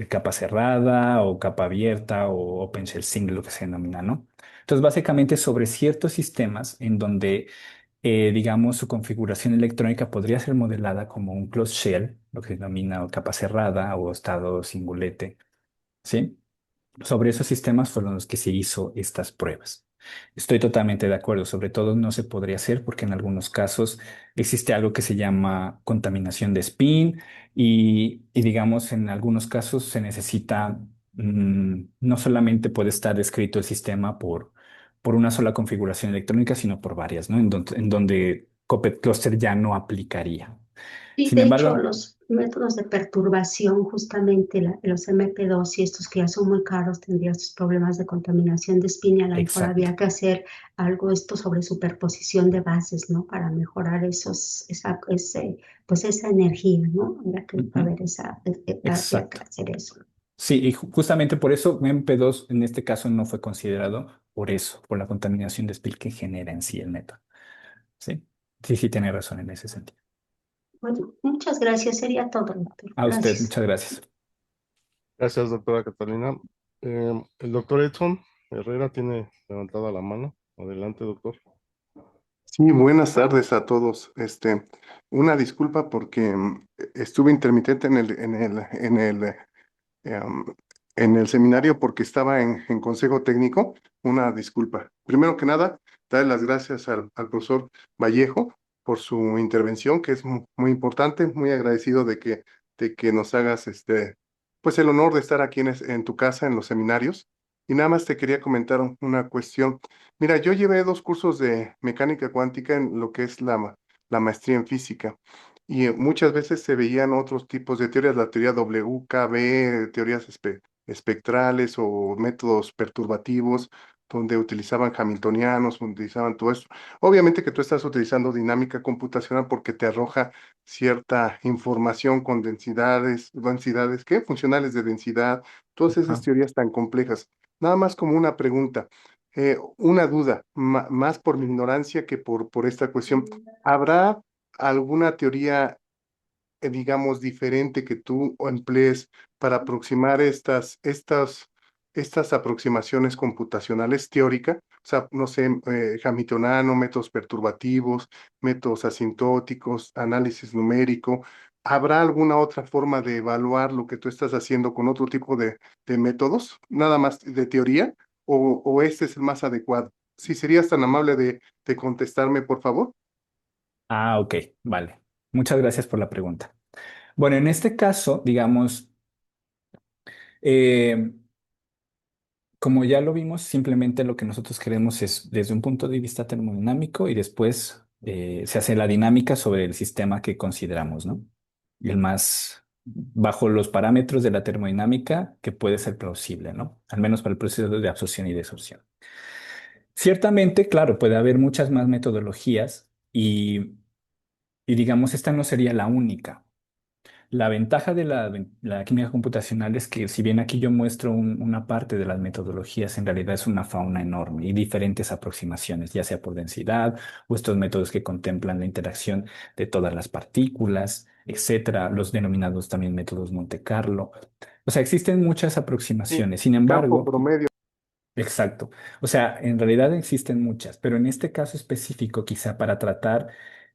capa cerrada o capa abierta o OpenShell Single, lo que se denomina, ¿no? Entonces, básicamente sobre ciertos sistemas en donde, digamos, su configuración electrónica podría ser modelada como un closed shell, lo que se denomina o capa cerrada o estado singulete, ¿sí? Sobre esos sistemas fueron los que se hizo estas pruebas. Estoy totalmente de acuerdo, sobre todo no se podría hacer porque en algunos casos existe algo que se llama contaminación de spin y digamos en algunos casos se necesita, no solamente puede estar descrito el sistema por una sola configuración electrónica, sino por varias, ¿no? En donde Coppet Cluster ya no aplicaría. Y Sin de hecho, embargo, los métodos de perturbación, justamente los MP2 y estos que ya son muy caros, tendrían estos problemas de contaminación de spin y a lo mejor exacto. había que hacer algo esto sobre superposición de bases, ¿no? Para mejorar pues esa energía, ¿no? Habría que Ujú, habría que exacto. hacer eso. Sí, y justamente por eso MP2 en este caso no fue considerado por eso, por la contaminación de spill que genera en sí el método. Sí, sí, sí, tiene razón en ese sentido. Bueno, muchas gracias. Sería todo, doctor. A usted, Gracias. muchas gracias. Gracias, doctora Catalina. El doctor Edson Herrera tiene levantada la mano. Adelante, doctor. Sí, buenas tardes a todos. Una disculpa porque estuve intermitente em, en el seminario porque estaba en consejo técnico. Una disculpa. Primero que nada, darle las gracias al profesor Vallejo por su intervención, que es muy importante. Muy agradecido de que nos hagas pues el honor de estar aquí en tu casa en los seminarios. Y nada más te quería comentar una cuestión. Mira, yo llevé 2 cursos de mecánica cuántica en lo que es la maestría en física. Y muchas veces se veían otros tipos de teorías, la teoría WKB, teorías espectrales o métodos perturbativos, donde utilizaban hamiltonianos, utilizaban todo eso. Obviamente que tú estás utilizando dinámica computacional porque te arroja cierta información con densidades, ¿qué? Funcionales de densidad, todas esas Ajá. teorías tan complejas. Nada más como una pregunta, una duda, más por mi ignorancia que por esta cuestión. ¿Habrá alguna teoría digamos, diferente que tú emplees para aproximar estas aproximaciones computacionales teóricas? O sea, no sé, Hamiltoniano, métodos perturbativos, métodos asintóticos, análisis numérico. ¿Habrá alguna otra forma de evaluar lo que tú estás haciendo con otro tipo de métodos, nada más de teoría, o este es el más adecuado? Si serías tan amable de contestarme, por favor. Ah, ok, vale. Muchas gracias por la pregunta. Bueno, en este caso, digamos, eh, como ya lo vimos, simplemente lo que nosotros queremos es desde un punto de vista termodinámico y después se hace la dinámica sobre el sistema que consideramos, ¿no? El más bajo los parámetros de la termodinámica que puede ser plausible, ¿no? Al menos para el proceso de absorción y desorción. Ciertamente, claro, puede haber muchas más metodologías y digamos, esta no sería la única. La ventaja de la química computacional es que si bien aquí yo muestro una parte de las metodologías, en realidad es una fauna enorme y diferentes aproximaciones, ya sea por densidad o estos métodos que contemplan la interacción de todas las partículas, etcétera, los denominados también métodos Monte Carlo. O sea, existen muchas Sí, aproximaciones. Sin campo embargo, promedio. exacto. O sea, en realidad existen muchas, pero en este caso específico, quizá para tratar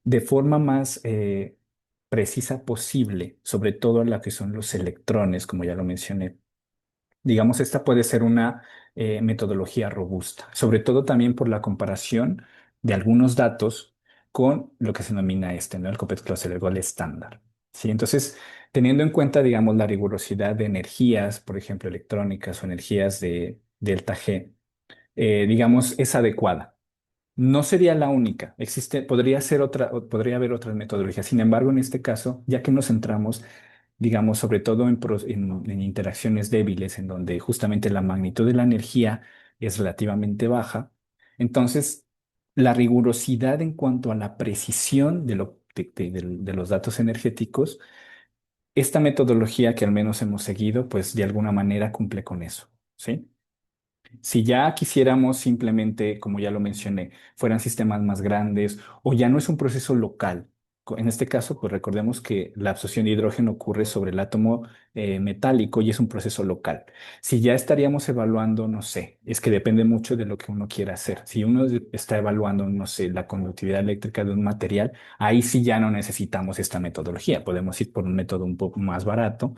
de forma más precisa posible, sobre todo la que son los electrones, como ya lo mencioné. Digamos, esta puede ser una metodología robusta, sobre todo también por la comparación de algunos datos con lo que se denomina ¿no? El Kopec-Closer, el gol estándar. ¿Sí? Entonces, teniendo en cuenta, digamos, la rigurosidad de energías, por ejemplo, electrónicas o energías de delta G, digamos, es adecuada. No sería la única. Podría ser otra, podría haber otras metodologías. Sin embargo, en este caso, ya que nos centramos, digamos, sobre todo en interacciones débiles, en donde justamente la magnitud de la energía es relativamente baja, entonces la rigurosidad en cuanto a la precisión de los datos energéticos, esta metodología que al menos hemos seguido, pues de alguna manera cumple con eso, ¿sí? Si ya quisiéramos simplemente, como ya lo mencioné, fueran sistemas más grandes o ya no es un proceso local, En este caso, pues recordemos que la absorción de hidrógeno ocurre sobre el átomo metálico y es un proceso local. Si ya estaríamos evaluando, no sé, es que depende mucho de lo que uno quiera hacer. Si uno está evaluando, no sé, la conductividad eléctrica de un material, ahí sí ya no necesitamos esta metodología. Podemos ir por un método un poco más barato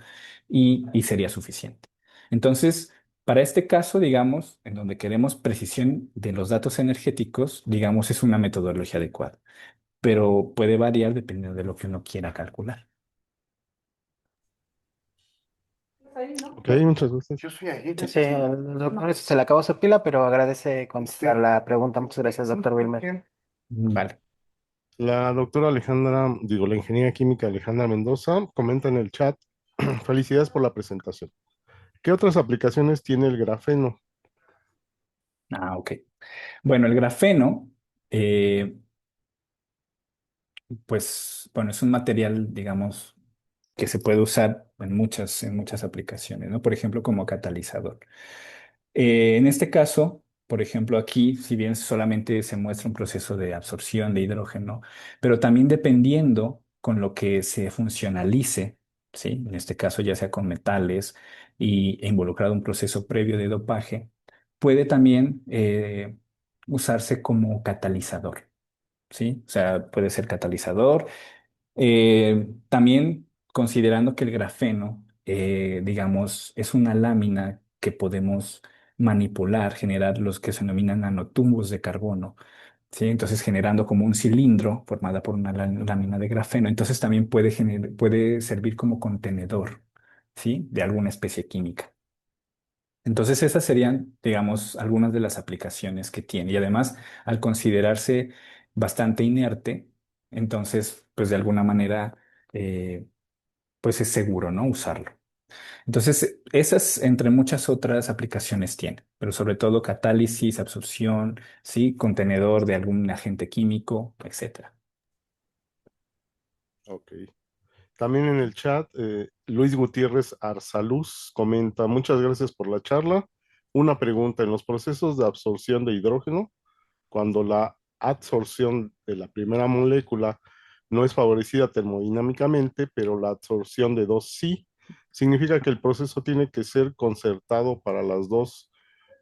y sería suficiente. Entonces, para este caso, digamos, en donde queremos precisión de los datos energéticos, digamos, es una metodología adecuada, pero puede variar dependiendo de lo que uno quiera calcular. Ok, muchas gracias. Yo soy ahí. El doctor se le acabó su pila, pero agradece contestar la pregunta. Muchas gracias, doctor Wilmer. Vale. La doctora Alejandra, digo, la ingeniera química Alejandra Mendoza comenta en el chat, felicidades por la presentación. ¿Qué otras aplicaciones tiene el grafeno? Ah, ok. Bueno, el grafeno, eh, pues, bueno, es un material, digamos, que se puede usar en muchas aplicaciones, ¿no? Por ejemplo, como catalizador. En este caso, por ejemplo, aquí, si bien solamente se muestra un proceso de absorción de hidrógeno, pero también dependiendo con lo que se funcionalice, ¿sí? En este caso, ya sea con metales e involucrado un proceso previo de dopaje, puede también usarse como catalizador, ¿sí? O sea, puede ser catalizador también considerando que el grafeno, digamos, es una lámina que podemos manipular, generar los que se denominan nanotubos de carbono, ¿sí? Entonces generando como un cilindro formada por una lámina de grafeno. Entonces también puede servir como contenedor, ¿sí? De alguna especie química. Entonces esas serían, digamos, algunas de las aplicaciones que tiene. Y además, al considerarse bastante inerte, entonces, pues de alguna manera, eh, pues es seguro, ¿no? Usarlo. Entonces, esas, entre muchas otras aplicaciones tiene, pero sobre todo catálisis, absorción, ¿sí? Contenedor de algún agente químico, etcétera. Ok. También en el chat, Luis Gutiérrez Arsaluz comenta, muchas gracias por la charla. Una pregunta, en los procesos de absorción de hidrógeno, cuando la adsorción de la primera molécula no es favorecida termodinámicamente, pero la absorción de dos sí, significa que el proceso tiene que ser concertado para las dos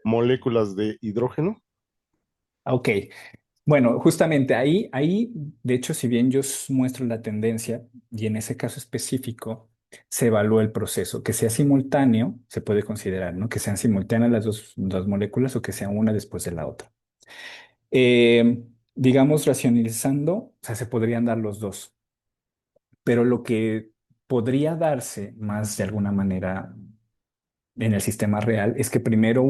moléculas de hidrógeno. Ok, bueno, justamente de hecho, si bien yo muestro la tendencia, y en ese caso específico se evalúa el proceso, que sea simultáneo, se puede considerar, ¿no? Que sean simultáneas las dos moléculas o que sea una después de la otra. Digamos, racionalizando, o sea, se podrían dar los dos, pero lo que podría darse más de alguna manera en el sistema real es que primero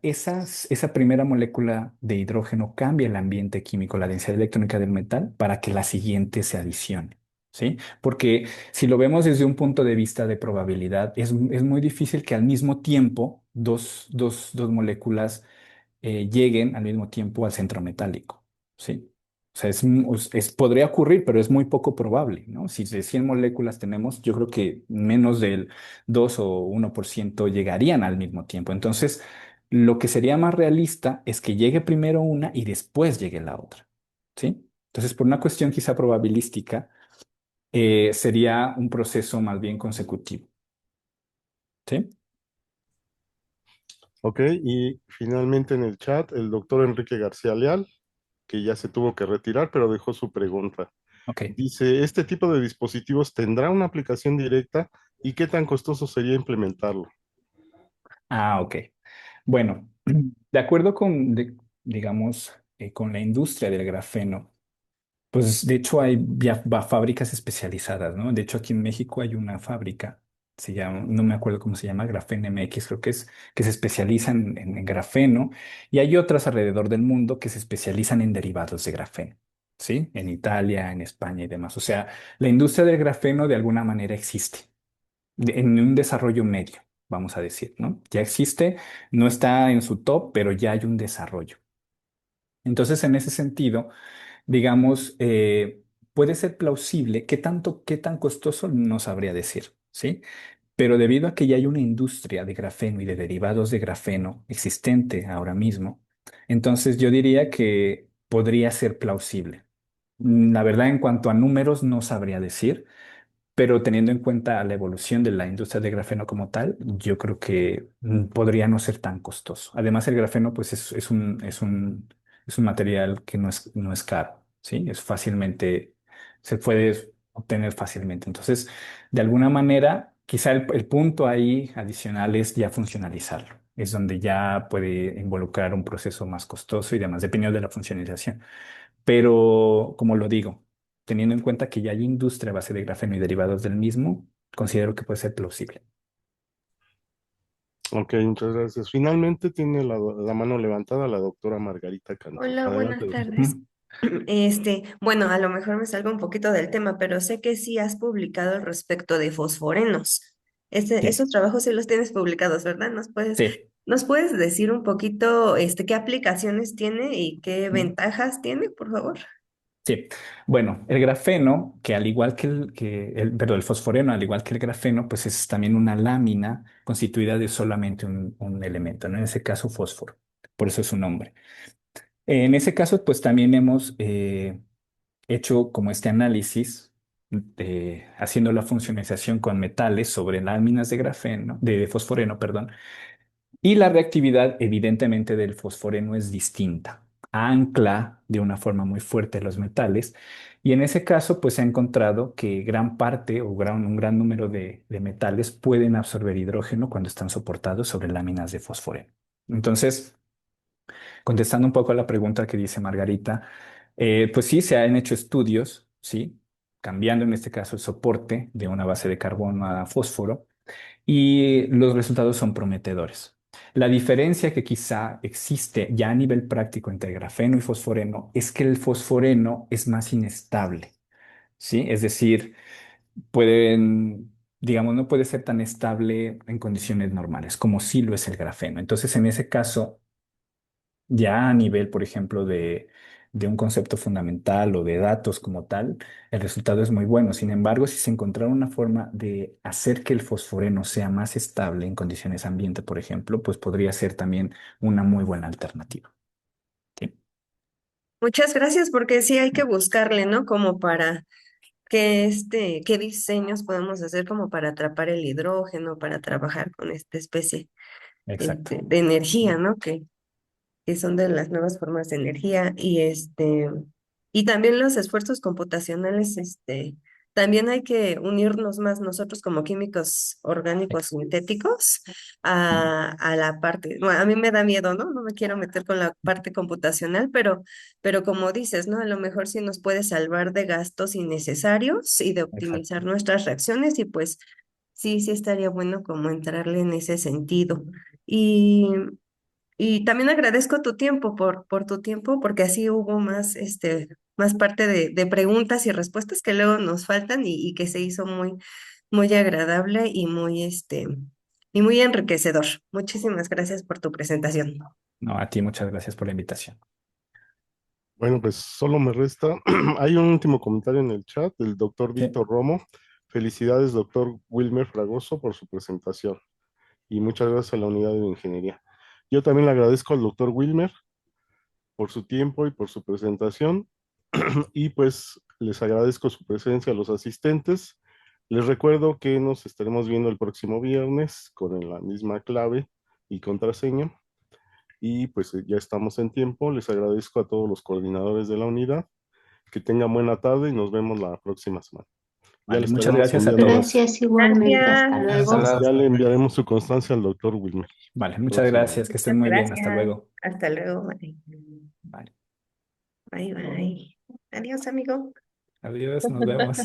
esa primera molécula de hidrógeno cambia el ambiente químico, la densidad electrónica del metal, para que la siguiente se adicione, ¿sí? Porque si lo vemos desde un punto de vista de probabilidad, es muy difícil que al mismo tiempo dos moléculas lleguen al mismo tiempo al centro metálico, ¿sí? O sea, podría ocurrir, pero es muy poco probable, ¿no? Si de 100 moléculas tenemos, yo creo que menos del 2 o 1% llegarían al mismo tiempo. Entonces, lo que sería más realista es que llegue primero una y después llegue la otra, ¿sí? Entonces, por una cuestión quizá probabilística, sería un proceso más bien consecutivo, ¿sí? Ok, y finalmente en el chat, el doctor Enrique García Leal, que ya se tuvo que retirar, pero dejó su pregunta. Ok. Dice, ¿este tipo de dispositivos tendrá una aplicación directa y qué tan costoso sería implementarlo? Ah, ok. Bueno, de acuerdo digamos, con la industria del grafeno, pues de hecho hay fábricas especializadas, ¿no? De hecho, aquí en México hay una fábrica, se llama, no me acuerdo cómo se llama, Grafen MX, creo que es, que se especializa en grafeno, y hay otras alrededor del mundo que se especializan en derivados de grafeno, ¿sí? En Italia, en España y demás. O sea, la industria del grafeno de alguna manera existe en un desarrollo medio, vamos a decir, ¿no? Ya existe, no está en su top, pero ya hay un desarrollo. Entonces, en ese sentido, digamos, puede ser plausible, qué tan costoso no sabría decir, ¿sí? Pero debido a que ya hay una industria de grafeno y de derivados de grafeno existente ahora mismo, entonces yo diría que podría ser plausible. La verdad, en cuanto a números, no sabría decir, pero teniendo en cuenta la evolución de la industria de grafeno como tal, yo creo que podría no ser tan costoso. Además, el grafeno, pues, es un material que no es caro, ¿sí? Es fácilmente, se puede obtener fácilmente. Entonces, de alguna manera, quizá el punto ahí adicional es ya funcionalizarlo. Es donde ya puede involucrar un proceso más costoso y demás, dependiendo de la funcionalización. Pero, como lo digo, teniendo en cuenta que ya hay industria a base de grafeno y derivados del mismo, considero que puede ser plausible. Ok, muchas gracias. Finalmente tiene la mano levantada la doctora Margarita Cantú. Hola, Adelante, buenas doctora. tardes. Bueno, a lo mejor me salgo un poquito del tema, pero sé que sí has publicado al respecto de fosforenos. Sí, Esos trabajos sí los tienes publicados, ¿verdad? sí. ¿Nos puedes decir un poquito, qué aplicaciones tiene y qué Mm. ventajas tiene, por favor? Sí, bueno, el grafeno, que al igual perdón, el fosforeno, al igual que el grafeno, pues es también una lámina constituida de solamente un elemento, ¿no? En ese caso, fósforo. Por eso es su nombre. En ese caso, pues también hemos hecho como este análisis, haciendo la funcionalización con metales sobre láminas de grafeno, de fosforeno, perdón, y la reactividad evidentemente del fosforeno es distinta. Ancla de una forma muy fuerte los metales y en ese caso pues se ha encontrado que gran parte o un gran número de metales pueden absorber hidrógeno cuando están soportados sobre láminas de fosforeno. Entonces, contestando un poco a la pregunta que dice Margarita, pues sí, se han hecho estudios, ¿sí? Cambiando en este caso el soporte de una base de carbono a fósforo y los resultados son prometedores. La diferencia que quizá existe ya a nivel práctico entre grafeno y fosforeno es que el fosforeno es más inestable, ¿sí? Es decir, digamos, no puede ser tan estable en condiciones normales como sí lo es el grafeno. Entonces, en ese caso, ya a nivel, por ejemplo, de un concepto fundamental o de datos como tal, el resultado es muy bueno. Sin embargo, si se encontrara una forma de hacer que el fosforeno sea más estable en condiciones ambiente, por ejemplo, pues podría ser también una muy buena alternativa. Sí, Muchas gracias, porque sí hay que buscarle, ¿no? Como para qué diseños podemos hacer como para atrapar el hidrógeno, para trabajar con esta especie exacto. de energía, ¿no? Que son de las nuevas formas de energía y también los esfuerzos computacionales, también hay que unirnos más nosotros como químicos orgánicos Ex- sintéticos mm, a la parte, bueno, a mí me da miedo, ¿no? No me quiero meter con la parte computacional, pero como dices, ¿no? A lo mejor sí nos puede salvar de gastos innecesarios y de optimizar Exacto. nuestras reacciones y pues sí estaría bueno como entrarle en ese sentido. Y y también agradezco tu tiempo por tu tiempo, porque así hubo más parte de preguntas y respuestas que luego nos faltan y que se hizo muy agradable y muy enriquecedor. Muchísimas gracias por tu presentación. No, a ti muchas gracias por la invitación. Bueno, pues solo me resta. Hay un último comentario en el chat del doctor Sí. Víctor Romo. Felicidades, doctor Wilmer Fragoso, por su presentación. Y muchas gracias a la unidad de ingeniería. Yo también le agradezco al doctor Wilmer por su tiempo y por su presentación. Y pues les agradezco su presencia a los asistentes. Les recuerdo que nos estaremos viendo el próximo viernes con la misma clave y contraseña. Y pues ya estamos en tiempo. Les agradezco a todos los coordinadores de la unidad. Que tengan buena tarde y nos vemos la próxima semana. Ya le Vale, muchas estaremos gracias a enviando todos. Gracias igualmente. Hasta Gracias. Hasta luego. luego. ya le enviaremos su constancia al doctor Wilmer Vale, muchas próximamente. gracias. Que estén Muchas muy bien. Hasta gracias. luego. Hasta luego. Bye, Vale. bye. Bye. Adiós, amigo. Adiós, nos vemos.